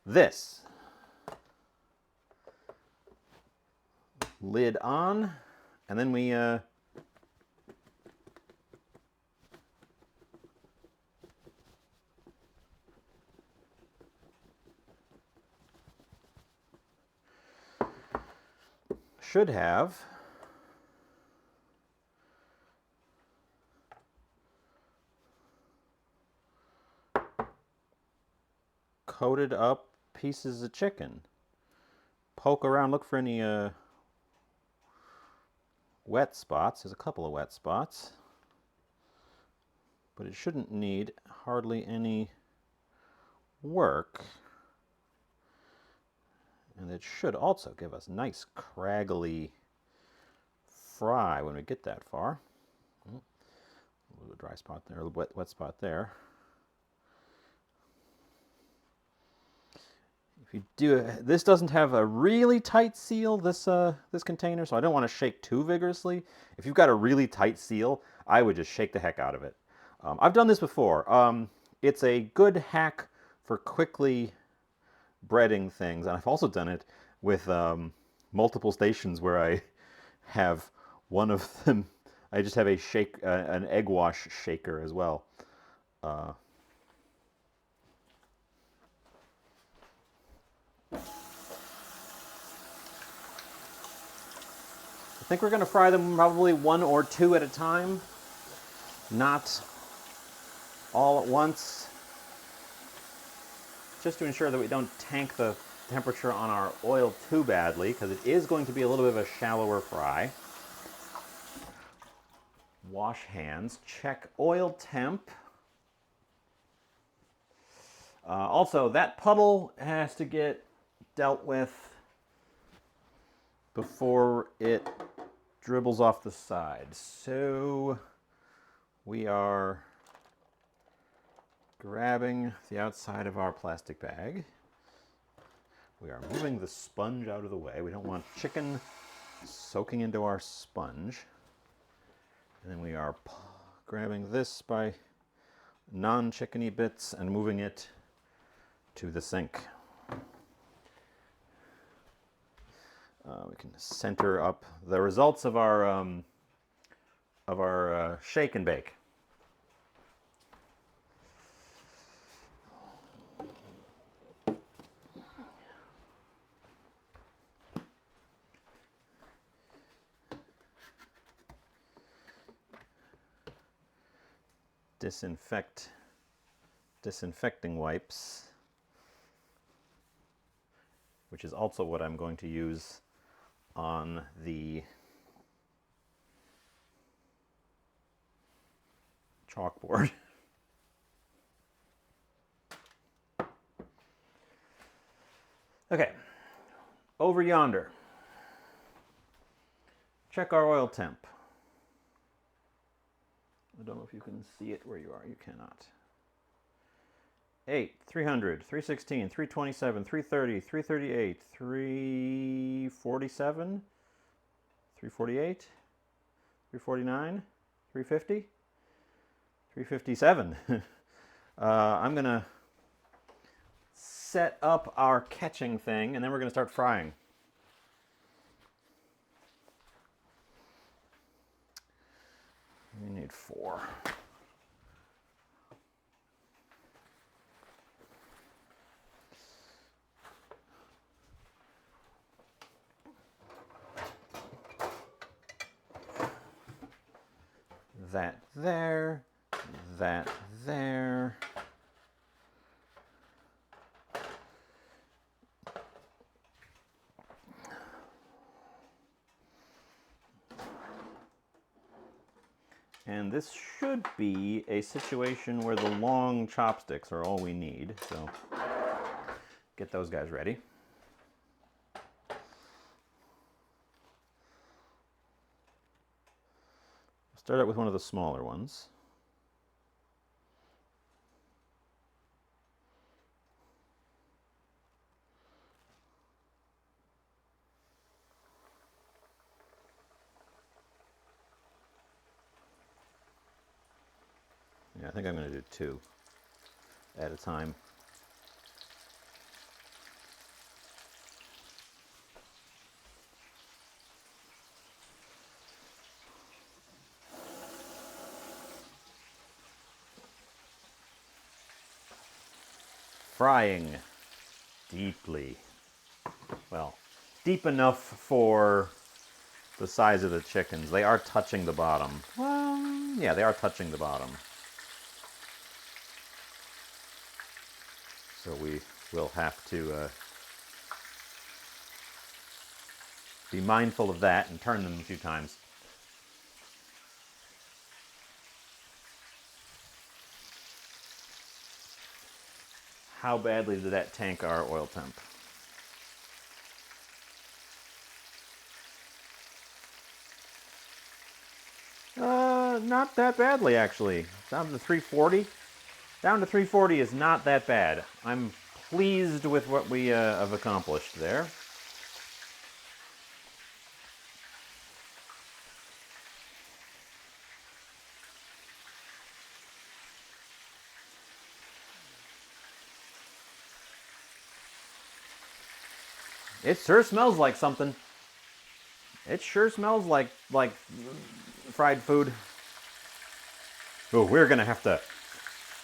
This. Lid on, And then we should have coated up pieces of chicken. Poke around, look for any wet spots. There's a couple of wet spots, but it shouldn't need hardly any work. And it should also give us nice craggly fry when we get that far. A little dry spot there, a wet spot there. If you do, this doesn't have a really tight seal, this container, so I don't want to shake too vigorously. If you've got a really tight seal, I would just shake the heck out of it. I've done this before. It's a good hack for quickly breading things, and I've also done it with multiple stations where I have one of them. I just have an egg wash shaker as well. I think we're going to fry them probably one or two at a time, not all at once, just to ensure that we don't tank the temperature on our oil too badly, because it is going to be a little bit of a shallower fry. Wash hands, check oil temp. Also, that puddle has to get dealt with before it dribbles off the side. So we are grabbing the outside of our plastic bag. We are moving the sponge out of the way. We don't want chicken soaking into our sponge. And then we are grabbing this by non-chickeny bits and moving it to the sink. We can center up the results of our shake and bake. Disinfecting wipes, which is also what I'm going to use on the chalkboard. Okay, over yonder. Check our oil temp. I don't know if you can see it where you are. You cannot. 8, 300, 316, 327, 330, 338, 347, 348, 349, 350, 357. I'm going to set up our catching thing, and then we're going to start frying. We need 4. That there, that there. And this should be a situation where the long chopsticks are all we need, so get those guys ready. Start out with one of the smaller ones. Yeah, I think I'm going to do 2 at a time. frying deeply. Well, deep enough for the size of the chickens. They are touching the bottom. Well, yeah, they are touching the bottom. So we will have to be mindful of that and turn them a few times. How badly did that tank our oil temp? Not that badly, actually. Down to 340. Down to 340 is not that bad. I'm pleased with what we have accomplished there. It sure smells like something. It sure smells like fried food. Oh, we're gonna have to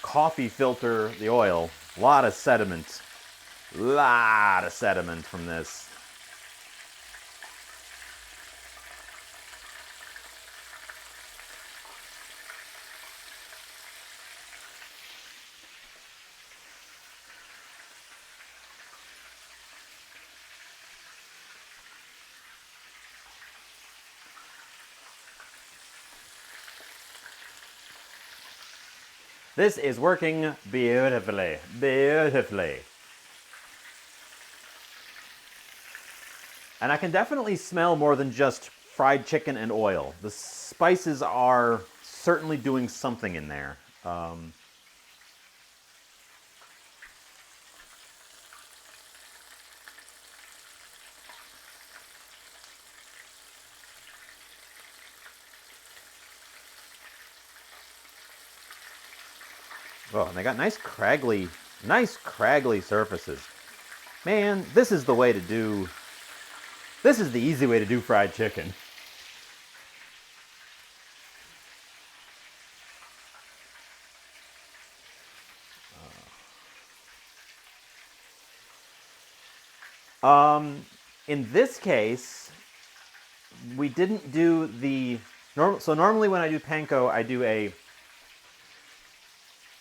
coffee filter the oil. A lot of sediment. Lot of sediment from this. This is working beautifully, beautifully. And I can definitely smell more than just fried chicken and oil. The spices are certainly doing something in there. Oh, and they got nice craggy surfaces. Man, this is the way to do. This is the easy way to do fried chicken. In this case, we didn't do the normal. So normally when I do panko, I do a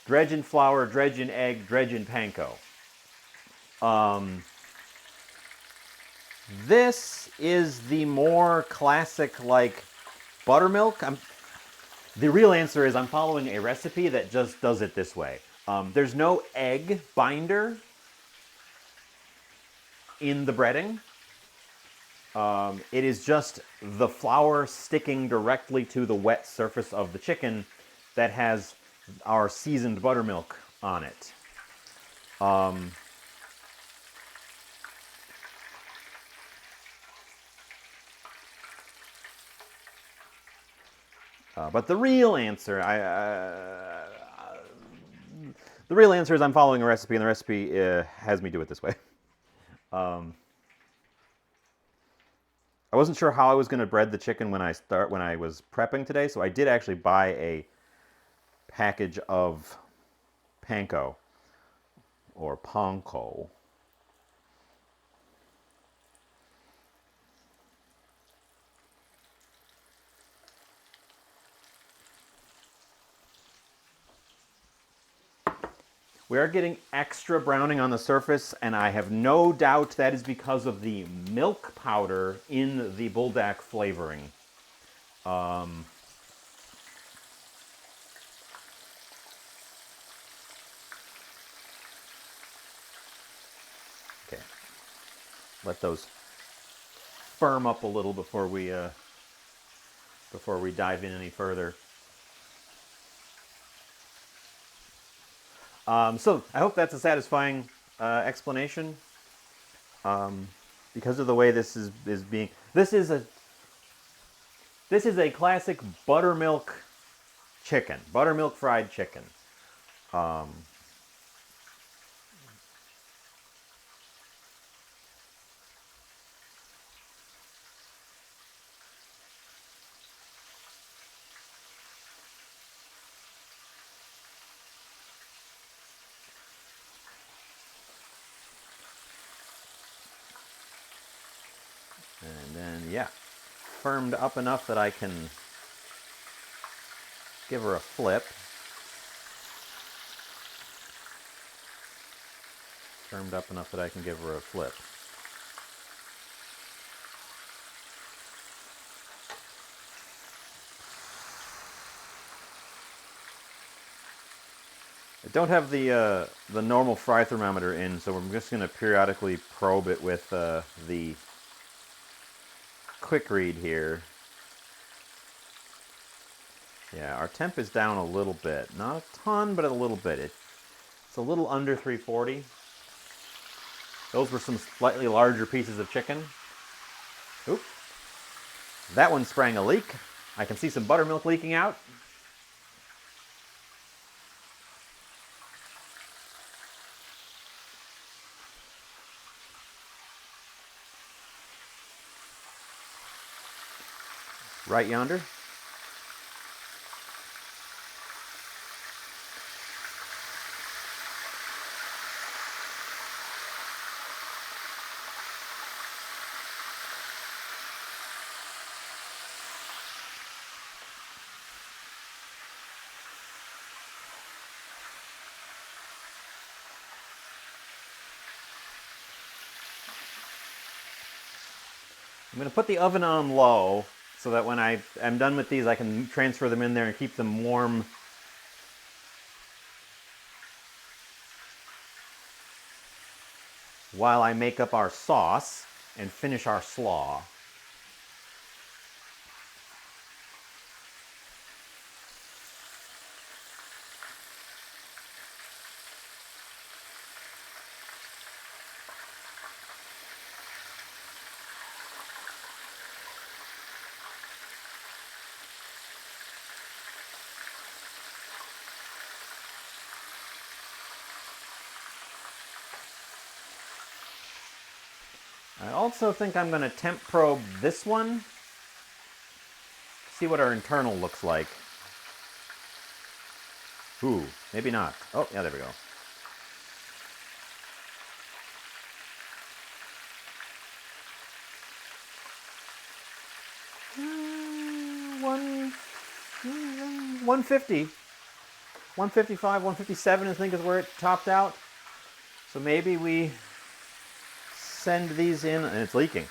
dredge in flour, dredge in egg, dredge in panko. This is the more classic, like, buttermilk. The real answer is I'm following a recipe that just does it this way. There's no egg binder in the breading. It is just the flour sticking directly to the wet surface of the chicken that has our seasoned buttermilk on it. But the real answer, the real answer is I'm following a recipe, and the recipe has me do it this way. I wasn't sure how I was going to bread the chicken when I was prepping today, so I did actually buy a package of panko or panko. We are getting extra browning on the surface, and I have no doubt that is because of the milk powder in the buldak flavoring. Okay, let those firm up a little before we dive in any further. So I hope that's a satisfying explanation. Because of the way this is being, this is a classic buttermilk chicken, buttermilk fried chicken. And then, yeah, firmed up enough that I can give her a flip. Firmed up enough that I can give her a flip. I don't have the normal fry thermometer in, so I'm just going to periodically probe it with the quick read here. Yeah, our temp is down a little bit. Not a ton, but a little bit. It's a little under 340. Those were some slightly larger pieces of chicken. Oop. That one sprang a leak. I can see some buttermilk leaking out. Right yonder. I'm going to put the oven on low so that when I'm done with these, I can transfer them in there and keep them warm while I make up our sauce and finish our slaw. I also think I'm going to temp probe this one. See what our internal looks like. Ooh, maybe not. Oh, yeah, there we go. One, 150. 155, 157 I think is where it topped out. So maybe we send these in, and it's leaking.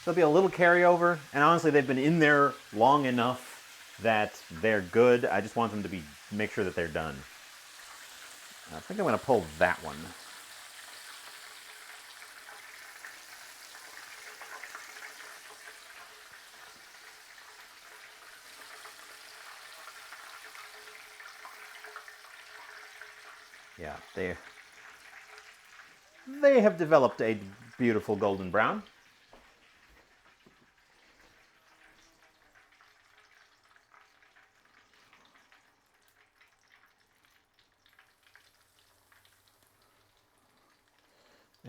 There'll be a little carryover, and honestly, they've been in there long enough that they're good. I just want them to make sure that they're done. I think I'm going to pull that one. Yeah, they have developed a beautiful golden brown.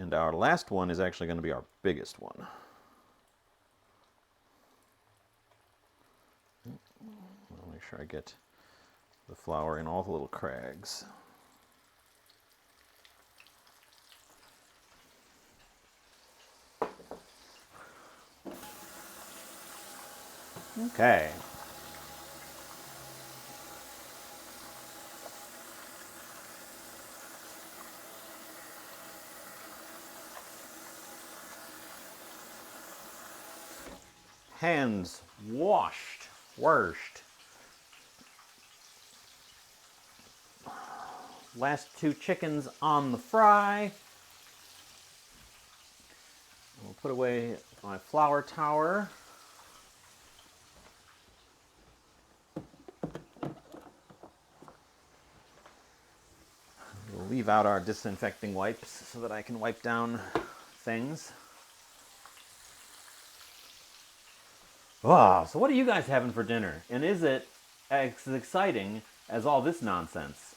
And our last one is actually going to be our biggest one. I'll make sure I get the flour in all the little crags. Okay. Hands washed. Last two chickens on the fry. We'll put away my flour tower. We'll leave out our disinfecting wipes so that I can wipe down things. Oh, so what are you guys having for dinner? And is it as exciting as all this nonsense?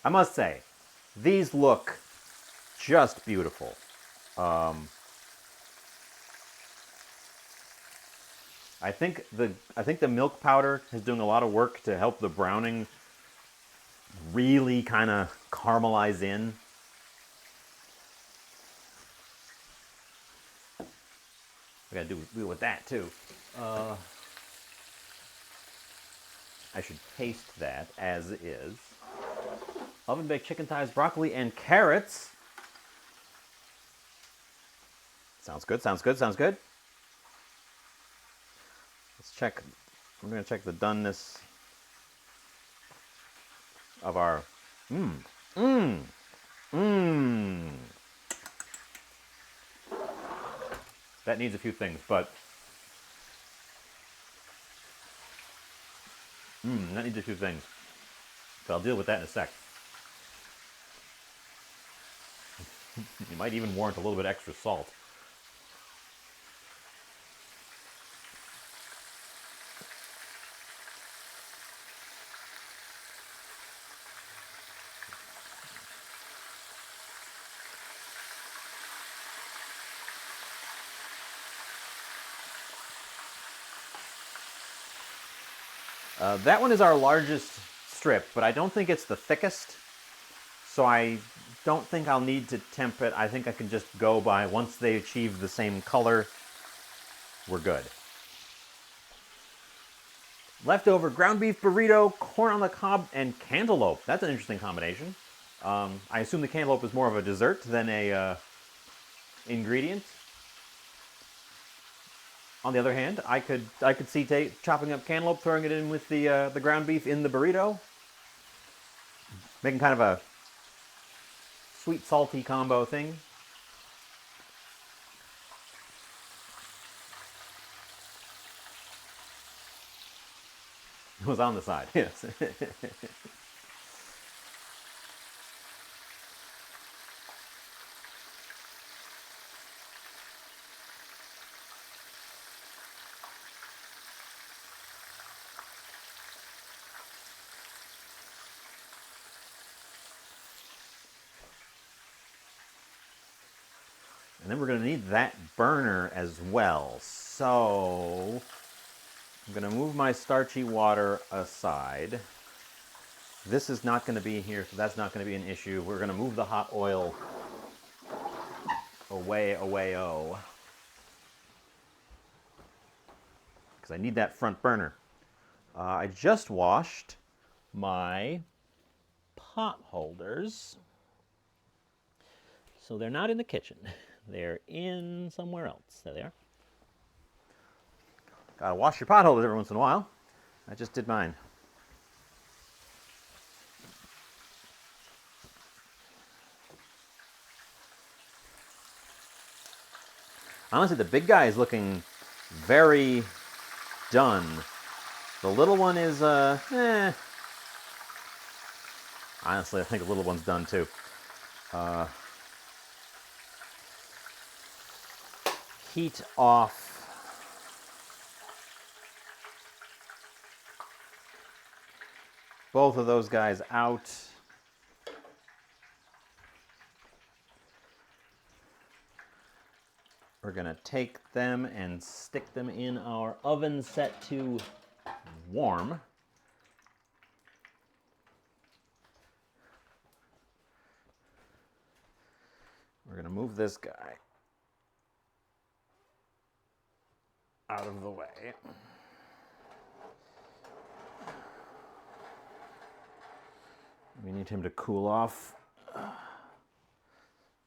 I must say, these look just beautiful. I think the milk powder is doing a lot of work to help the browning really kind of caramelize in. We gotta do it with that too. I should taste that as is. Oven baked chicken thighs, broccoli, and carrots. Sounds good, sounds good, sounds good. Let's check. I'm gonna check the doneness of our. That needs a few things, but that needs a few things. So I'll deal with that in a sec. You might even warrant a little bit extra salt. That one is our largest strip, but I don't think it's the thickest. So I don't think I'll need to temp it. I think I can just go by once they achieve the same color, we're good. Leftover ground beef burrito, corn on the cob, and cantaloupe. That's an interesting combination. I assume the cantaloupe is more of a dessert than a ingredient. On the other hand, I could see chopping up cantaloupe, throwing it in with the ground beef in the burrito, making kind of a sweet salty combo thing. It was on the side, yes. And then we're going to need that burner as well. So I'm going to move my starchy water aside. This is not going to be here, so that's not going to be an issue. We're going to move the hot oil away-o. Because I need that front burner. I just washed my pot holders. So they're not in the kitchen. They're in somewhere else. There they are. Gotta wash your pot holders every once in a while. I just did mine. Honestly, the big guy is looking very done. The little one is, Honestly, I think the little one's done too. Heat off. Both of those guys out. We're gonna take them and stick them in our oven set to warm. We're gonna move this guy out of the way. We need him to cool off. So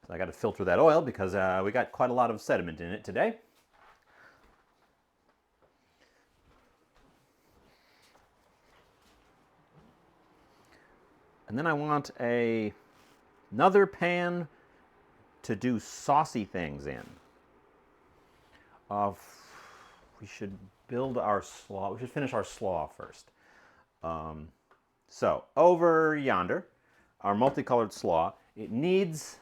I got to filter that oil because we got quite a lot of sediment in it today. And then I want another pan to do saucy things in. We should build our slaw. We should finish our slaw first. So over yonder, our multicolored slaw. It needs,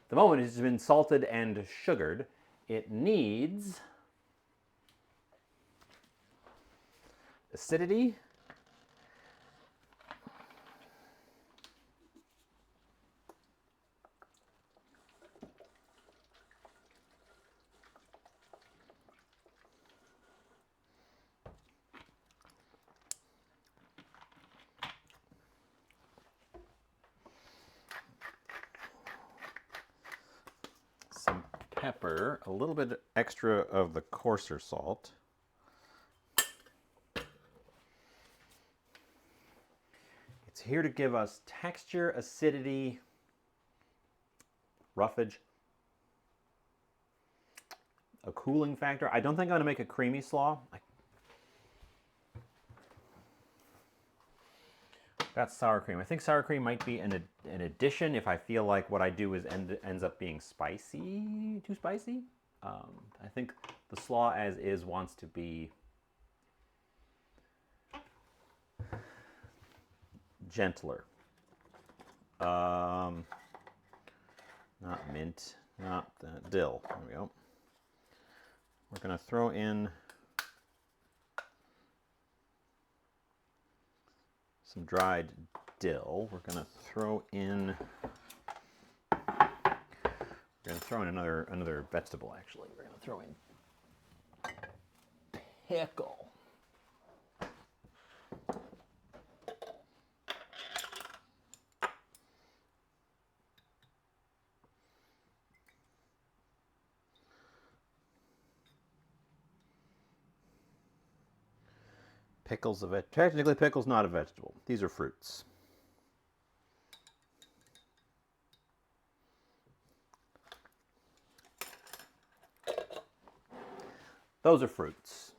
the moment it's been salted and sugared, it needs acidity, pepper, a little bit extra of the coarser salt. It's here to give us texture, acidity, roughage, a cooling factor. I don't think I'm going to make a creamy slaw. That's sour cream. I think sour cream might be an addition if I feel like what I do is ends up being spicy, too spicy. I think the slaw as is wants to be gentler. Not mint, not dill. There we go. We're going to throw in some dried dill. We're going to throw in another vegetable, actually. We're going to throw in pickle. Technically, pickle's not a vegetable. These are fruits. Those are fruits.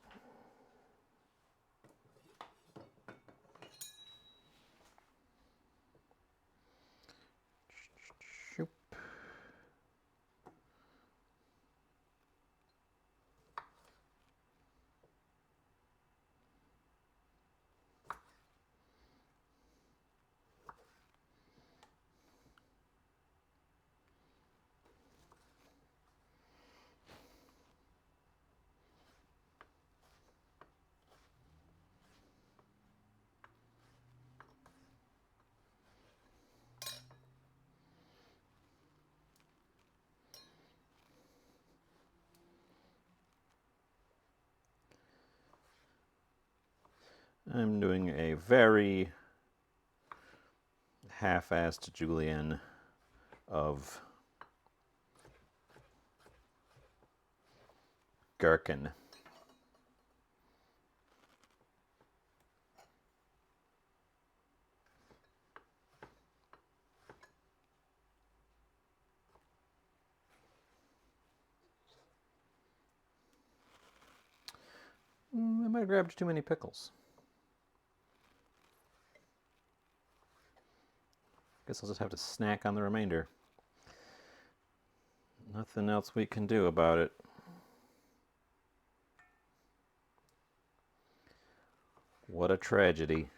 Shoop. I'm doing a very half-assed julienne of gherkin. I might have grabbed too many pickles. Guess I'll just have to snack on the remainder. Nothing else we can do about it. What a tragedy.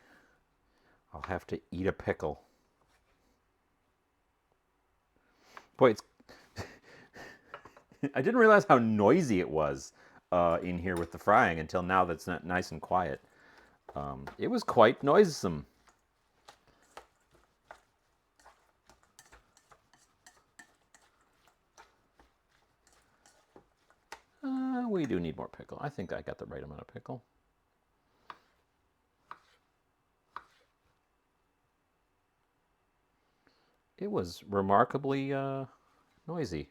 I'll have to eat a pickle. Boy, it's I didn't realize how noisy it was in here with the frying until now that's not nice and quiet. It was quite noisome. We do need more pickle. I think I got the right amount of pickle. It was remarkably noisy.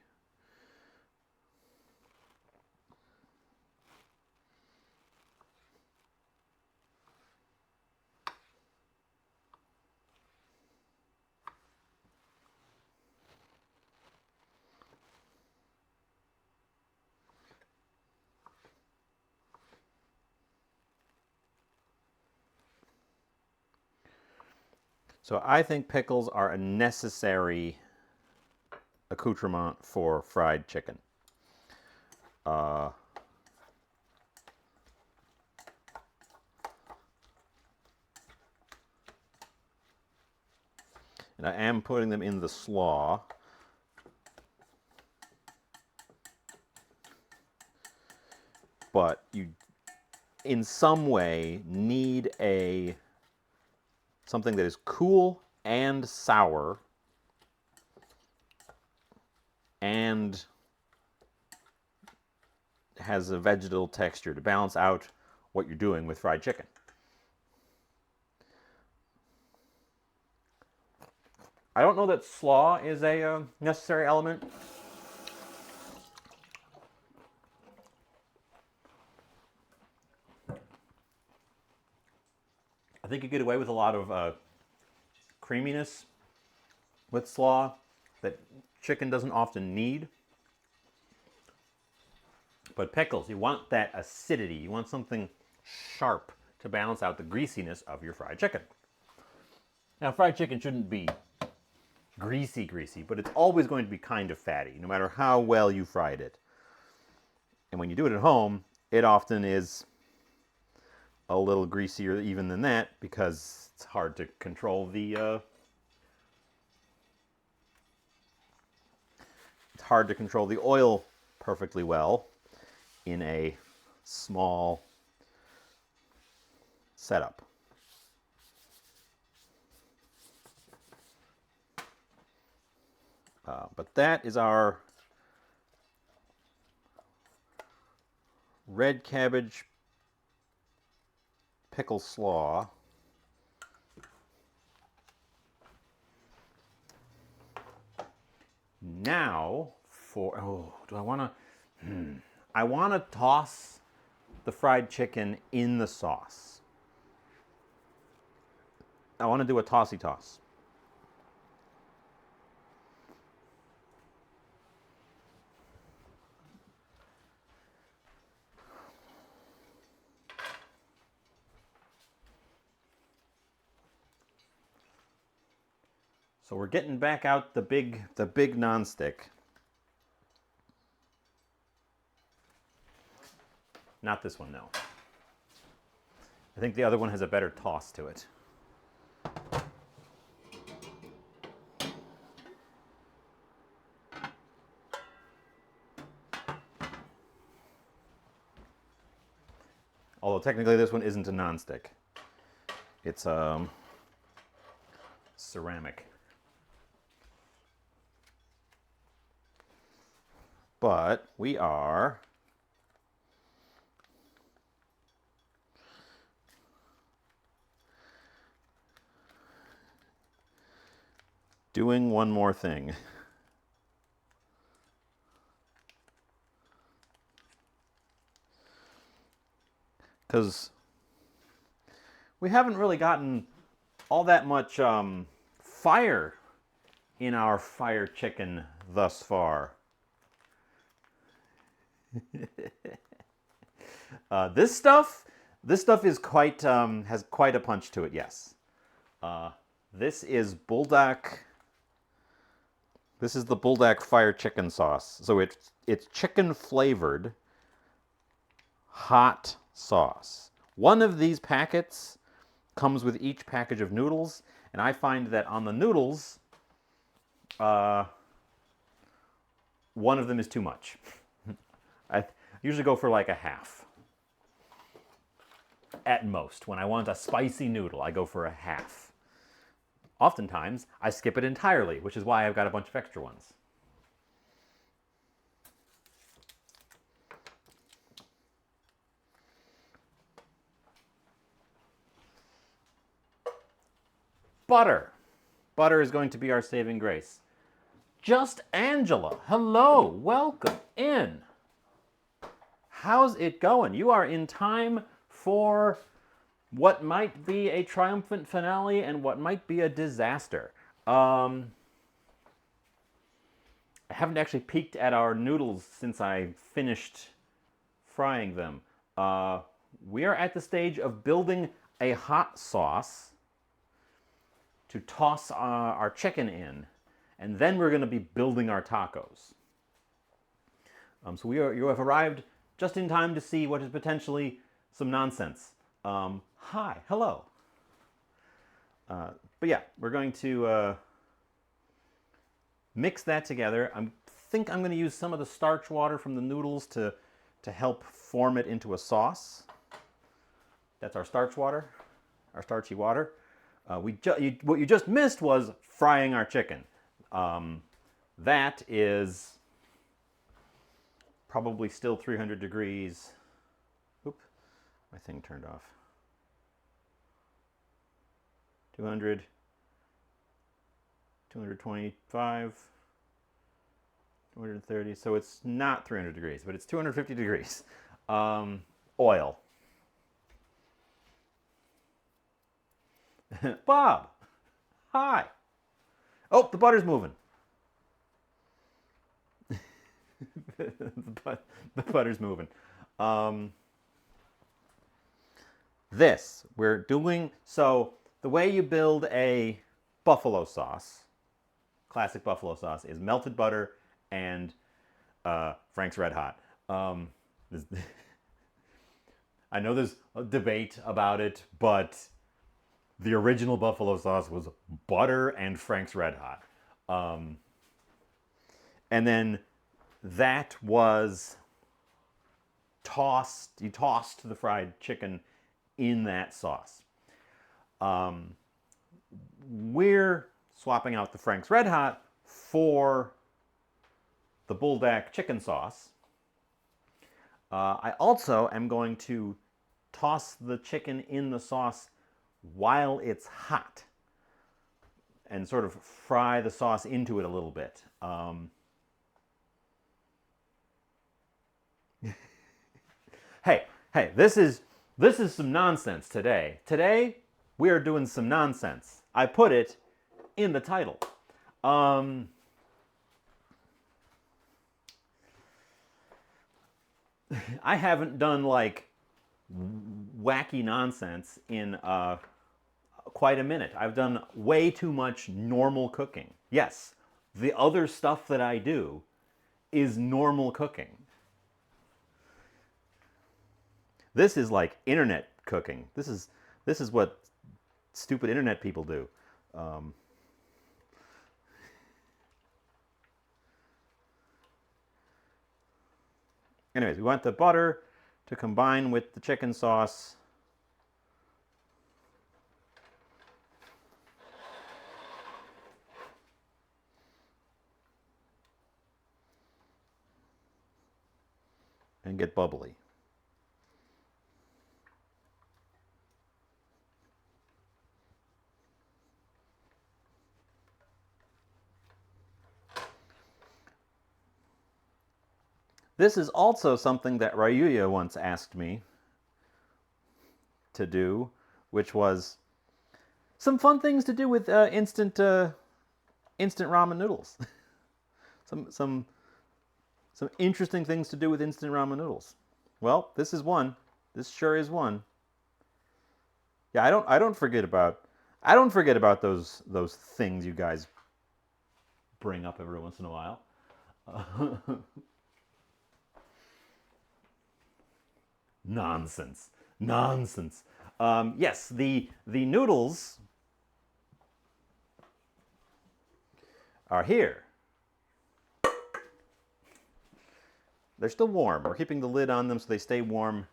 So I think pickles are a necessary accoutrement for fried chicken. And I am putting them in the slaw. But you, in some way, need something that is cool and sour and has a vegetal texture to balance out what you're doing with fried chicken. I don't know that slaw is a necessary element. I think you get away with a lot of creaminess with slaw that chicken doesn't often need. But pickles, you want that acidity. You want something sharp to balance out the greasiness of your fried chicken. Now, fried chicken shouldn't be greasy, but it's always going to be kind of fatty, no matter how well you fried it. And when you do it at home, it often is a little greasier even than that because it's hard to control the oil perfectly well in a small setup. But that is our red cabbage pickle slaw. Now for, do I want to, I want to toss the fried chicken in the sauce. I want to do a tossy toss. So we're getting back out the big nonstick. Not this one, no. I think the other one has a better toss to it. Although technically this one isn't a nonstick. It's ceramic. But we are doing one more thing. Because we haven't really gotten all that much fire in our fire chicken thus far. This stuff is quite has quite a punch to it. Yes, this is Buldak. This is the Buldak fire chicken sauce. So it's chicken flavored hot sauce. One of these packets comes with each package of noodles, and I find that on the noodles, one of them is too much. I usually go for like a half. At most. When I want a spicy noodle, I go for a half. Oftentimes, I skip it entirely, which is why I've got a bunch of extra ones. Butter. Butter is going to be our saving grace. Just Angela, hello, welcome in. How's it going? You are in time for what might be a triumphant finale and what might be a disaster. I haven't actually peeked at our noodles since I finished frying them. We are at the stage of building a hot sauce to toss our chicken in, and then we're going to be building our tacos. So you have arrived just in time to see what is potentially some nonsense. Hi, hello. But yeah, we're going to mix that together. I think I'm going to use some of the starch water from the noodles to help form it into a sauce. That's our starch water, our starchy water. What you just missed was frying our chicken. That is probably still 300 degrees. Oop, my thing turned off. 200, 225, 230. So it's not 300 degrees, but it's 250 degrees. Oil. Bob, hi. Oh, the butter's moving. The butter's moving. Um, this, we're doing, so the way you build a buffalo sauce, classic buffalo sauce, is melted butter and Frank's Red Hot. I know there's a debate about it, but the original buffalo sauce was butter and Frank's Red Hot. And then that was you tossed the fried chicken in that sauce. We're swapping out the Frank's Red Hot for the Buldak chicken sauce. I also am going to toss the chicken in the sauce while it's hot and sort of fry the sauce into it a little bit. Hey, this is some nonsense today. Today we are doing some nonsense. I put it in the title. I haven't done like wacky nonsense in quite a minute. I've done way too much normal cooking. Yes, the other stuff that I do is normal cooking. This is like internet cooking. This is what stupid internet people do. Anyways, we want the butter to combine with the chicken sauce. And get bubbly. This is also something that Rayuya once asked me to do, which was some fun things to do with instant ramen noodles. some interesting things to do with instant ramen noodles. Well, this is one. This sure is one. Yeah, I don't forget about those things you guys bring up every once in a while. Nonsense. Nonsense. Yes, the noodles are here. They're still warm. We're keeping the lid on them so they stay warm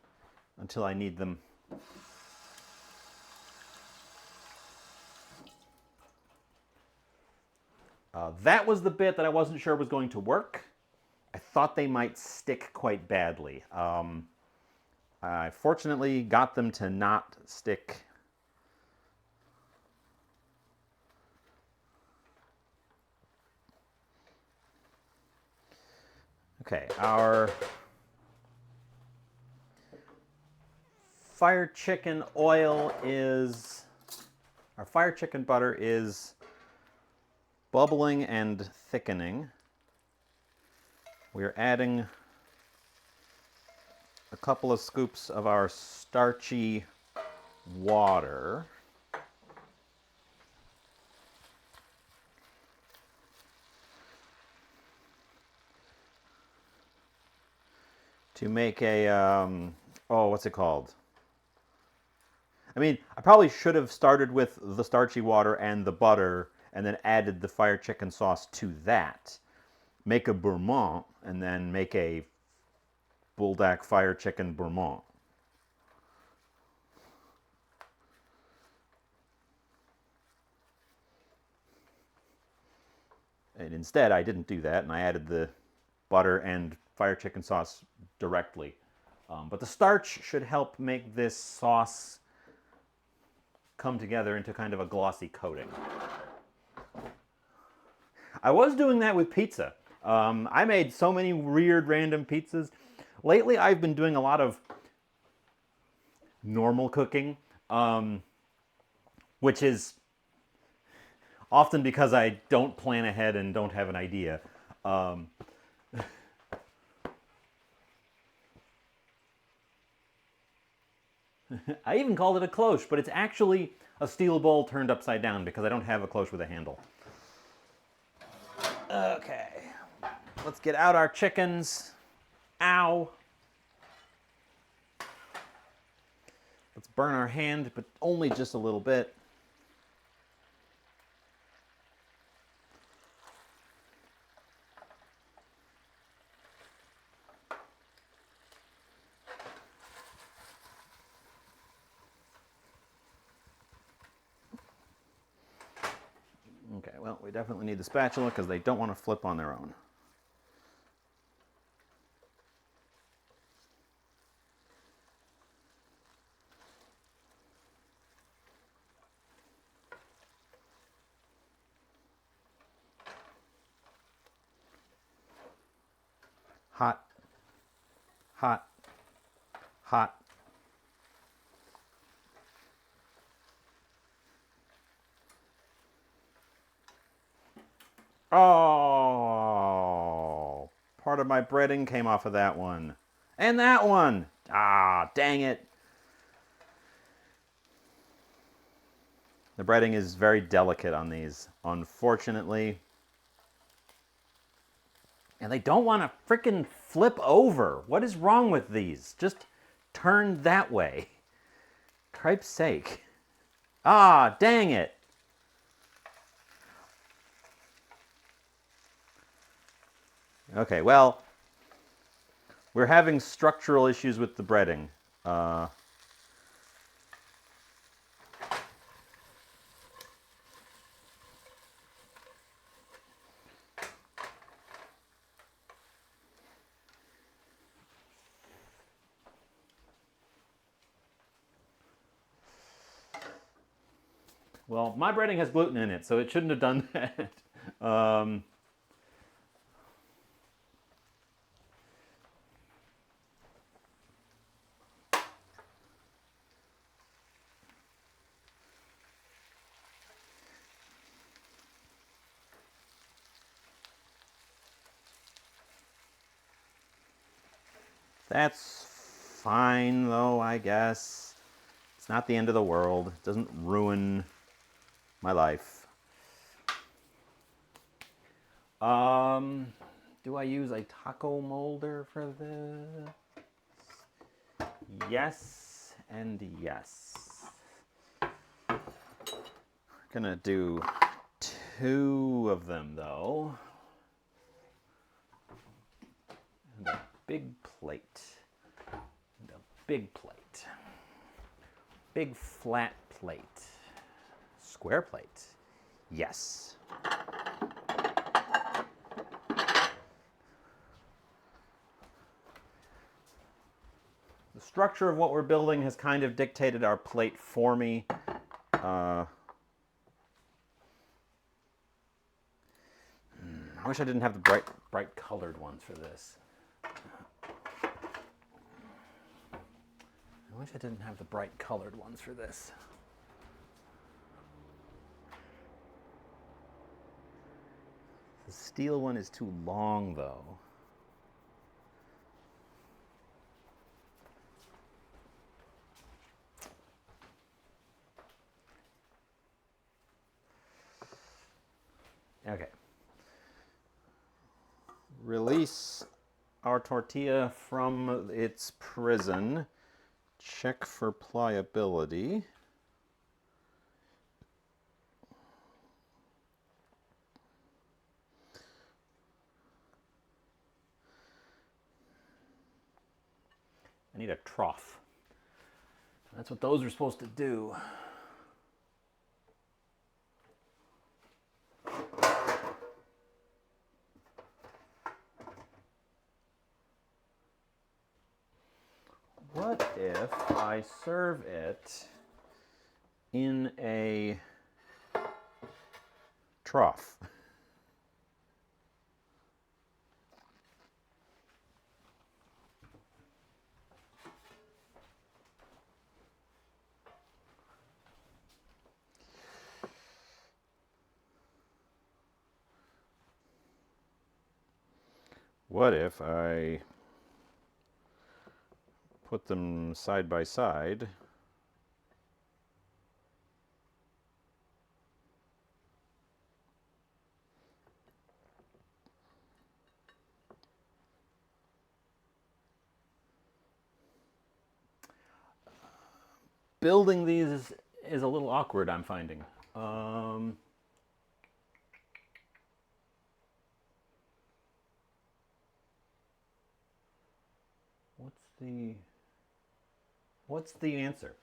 until I need them. That was the bit that I wasn't sure was going to work. I thought they might stick quite badly. I fortunately got them to not stick. Okay, our fire chicken butter is bubbling and thickening. We're adding a couple of scoops of our starchy water. To make a, what's it called? I mean, I probably should have started with the starchy water and the butter and then added the fire chicken sauce to that. Make a gourmand and then make a Buldak fire chicken gourmand. And instead, I didn't do that, and I added the butter and fire chicken sauce directly. But the starch should help make this sauce come together into kind of a glossy coating. I was doing that with pizza. I made so many weird random pizzas. Lately, I've been doing a lot of normal cooking. One which is often because I don't plan ahead and don't have an idea. I even called it a cloche, but it's actually a steel bowl turned upside down because I don't have a cloche with a handle. Okay, let's get out our chickens. Ow. Let's burn our hand, but only just a little bit. Okay, well, we definitely need the spatula because they don't want to flip on their own. Hot, hot, hot. Oh, part of my breading came off of that one. And that one. Ah, dang it. The breading is very delicate on these, unfortunately. And they don't want to frickin' flip over. What is wrong with these? Just turn that way. Cripe's sake. Ah, dang it. Okay, well, we're having structural issues with the breading. Well, my breading has gluten in it, so it shouldn't have done that. That's fine, though, I guess. It's not the end of the world. It doesn't ruin my life. Do I use a taco molder for this? Yes and yes. Gonna do 2 of them, though. And a big plate. And a big plate. Big flat plate. Square plate. Yes. The structure of what we're building has kind of dictated our plate for me. I wish I didn't have the bright colored ones for this. I wish I didn't have the bright colored ones for this. The steel one is too long, though. Okay. Release our tortilla from its prison. Check for pliability. I need a trough. That's what those are supposed to do. What if I serve it in a trough? What if I put them side by side? Building these is a little awkward, I'm finding. Um, what's the what's the answer?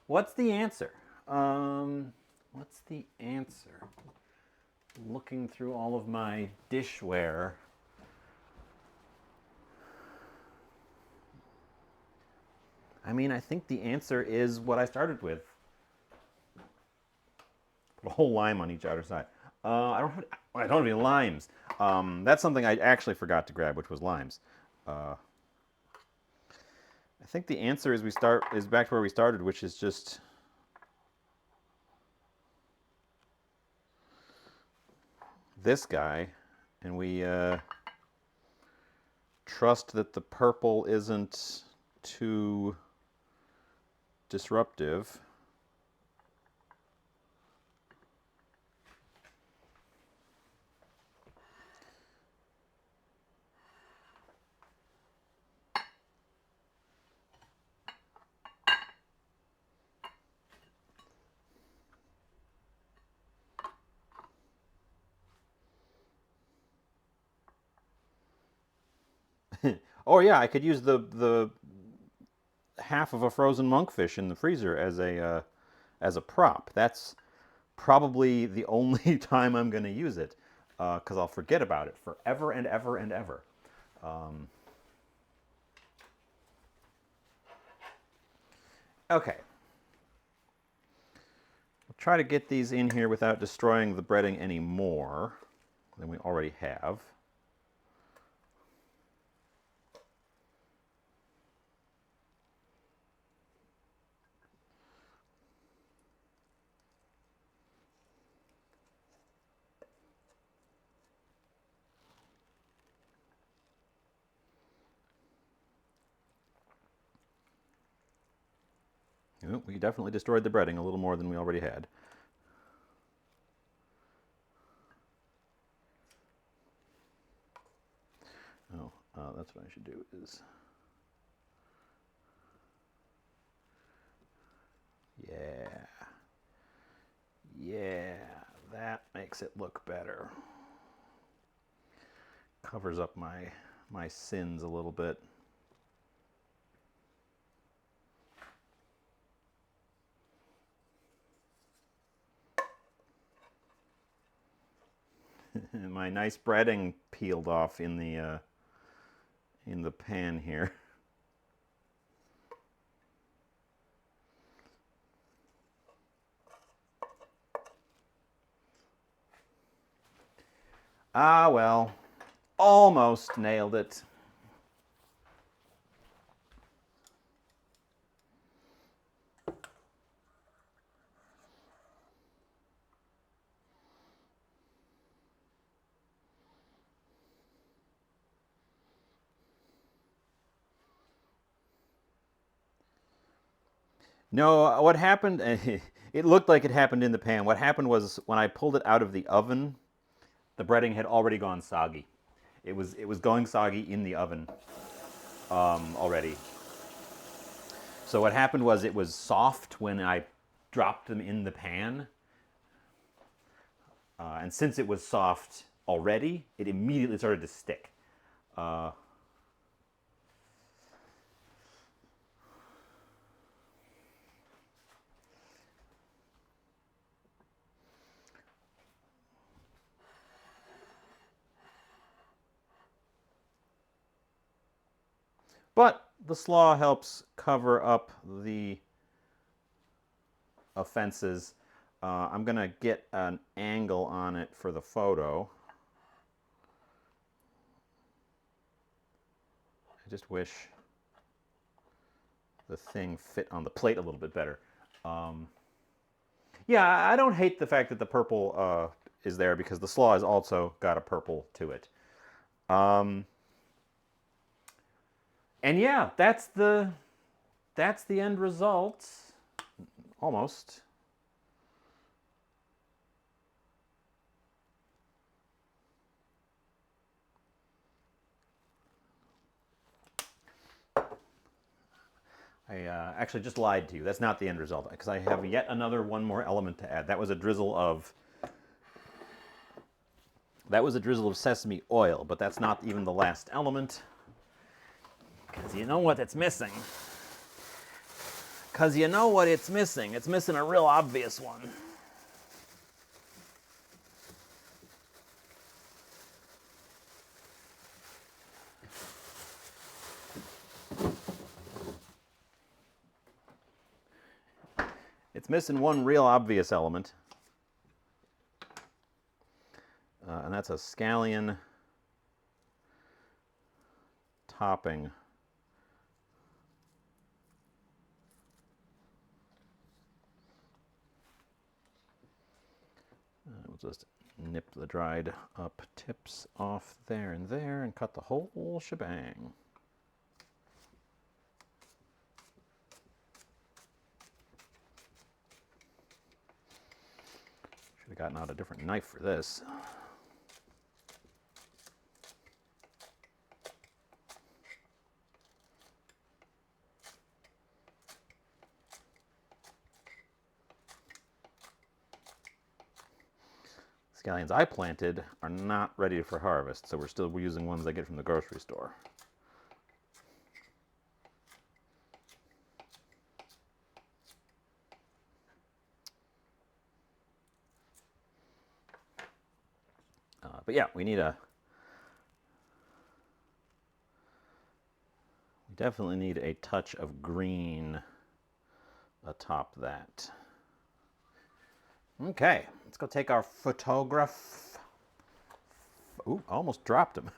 What's the answer? What's the answer? Looking through all of my dishware. I mean, I think the answer is what I started with. Put a whole lime on each outer side. I don't have any limes. That's something I actually forgot to grab, which was limes. I think the answer is back to where we started, which is just this guy, and we trust that the purple isn't too disruptive. Oh yeah, I could use the half of a frozen monkfish in the freezer as a prop. That's probably the only time I'm going to use it, because I'll forget about it forever and ever and ever. Okay. We'll try to get these in here without destroying the breading any more than we already have. Oh, we definitely destroyed the breading a little more than we already had. Oh, that's what I should do is... Yeah. Yeah, that makes it look better. Covers up my sins a little bit. My nice breading peeled off in the pan here. Ah, well, almost nailed it. No, what happened, it looked like it happened in the pan. What happened was when I pulled it out of the oven, the breading had already gone soggy. It was going soggy in the oven already. So what happened was it was soft when I dropped them in the pan. And since it was soft already, it immediately started to stick. Uh, but the slaw helps cover up the offenses. I'm going to get an angle on it for the photo. I just wish the thing fit on the plate a little bit better. Yeah, I don't hate the fact that the purple is there because the slaw has also got a purple to it. Um, And yeah, that's the end result. Almost. I actually just lied to you. That's not the end result, because I have yet one more element to add. That was a drizzle of sesame oil, but that's not even the last element. Because you know what it's missing. Because you know what it's missing. It's missing a real obvious one. It's missing one real obvious element. And that's a scallion topping. We'll just nip the dried up tips off there and cut the whole shebang. Should have gotten out a different knife for this. Scallions I planted are not ready for harvest, so we're still using ones I get from the grocery store. But yeah, we definitely need a touch of green atop that. Okay, let's go take our photograph. Ooh, I almost dropped him.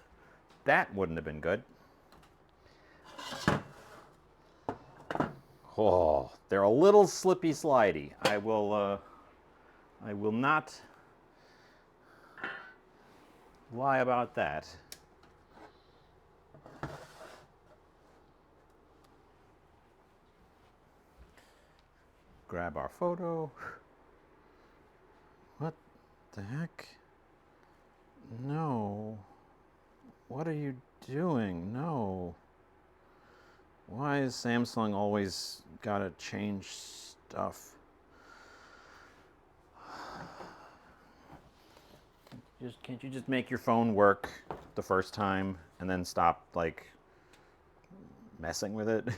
That wouldn't have been good. Oh, they're a little slippy slidey. I will not lie about that. Grab our photo. What the heck? No. What are you doing? No. Why is Samsung always gotta change stuff? Can't you just make your phone work the first time and then stop, like, messing with it?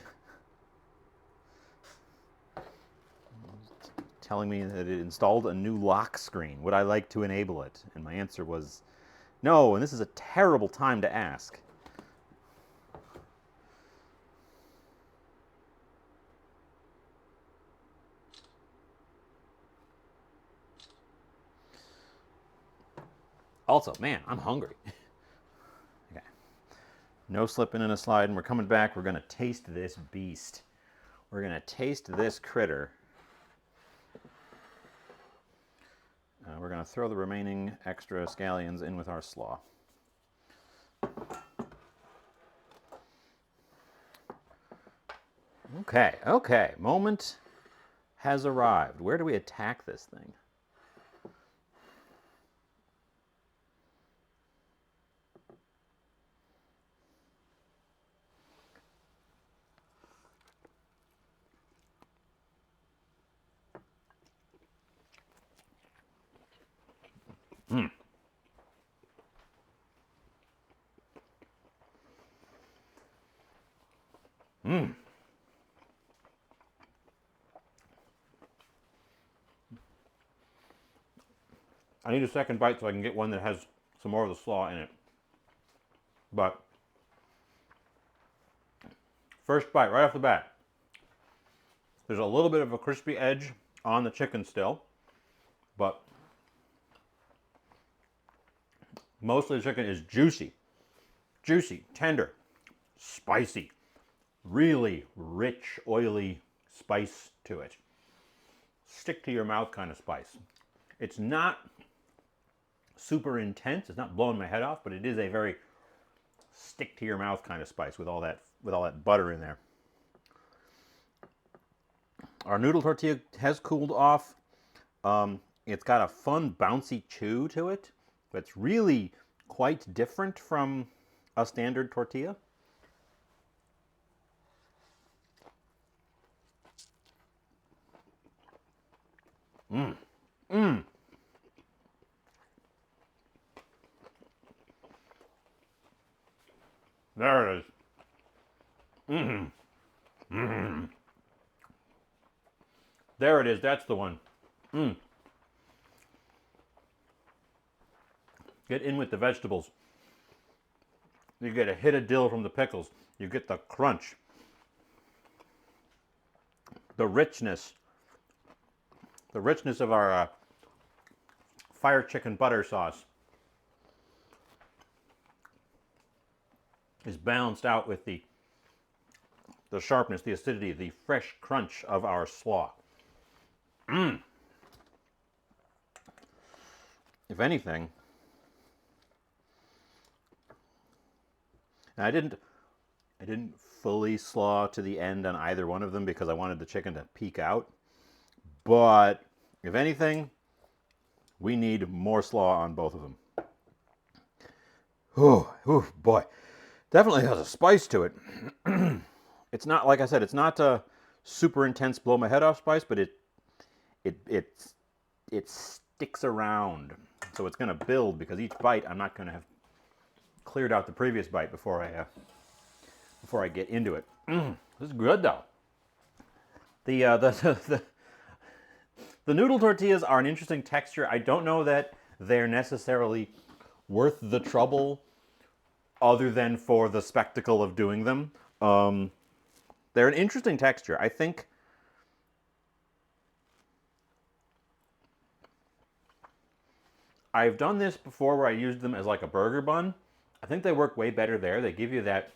Telling me that it installed a new lock screen. Would I like to enable it? And my answer was no, and this is a terrible time to ask. Also, man, I'm hungry. Okay. No slipping and a sliding. We're coming back. We're going to taste this beast. We're going to taste this critter. We're going to throw the remaining extra scallions in with our slaw. Okay, okay. Moment has arrived. Where do we attack this thing? I need a second bite so I can get one that has some more of the slaw in it. But first bite, right off the bat, there's a little bit of a crispy edge on the chicken still, but mostly the chicken is juicy. Juicy, tender, spicy, really rich, oily spice to it. Stick to your mouth kind of spice. It's not super intense, it's not blowing my head off, but it is a very stick to your mouth kind of spice with all that butter in there. Our noodle tortilla has cooled off. It's got a fun bouncy chew to it that's really quite different from a standard tortilla. Mmm. Mmm. There it is. Mmm. Mmm. There it is. That's the one. Mmm. Get in with the vegetables. You get a hit of dill from the pickles. You get the crunch. The richness. The richness of our fire chicken butter sauce is balanced out with the sharpness, the acidity, the fresh crunch of our slaw. Mmm. If anything, and I didn't fully slaw to the end on either one of them because I wanted the chicken to peek out. But if anything, we need more slaw on both of them. Oh boy. Definitely has a spice to it. It's not, like I said, it's not a super intense blow my head off spice, but it sticks around. So it's going to build because each bite I'm not going to have cleared out the previous bite before I get into it. This is good though. The noodle tortillas are an interesting texture. I don't know that they're necessarily worth the trouble other than for the spectacle of doing them. They're an interesting texture. I think I've done this before where I used them as like a burger bun. I think they work way better there. They give you that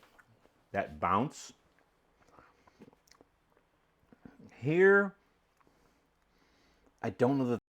bounce. Here, I don't know that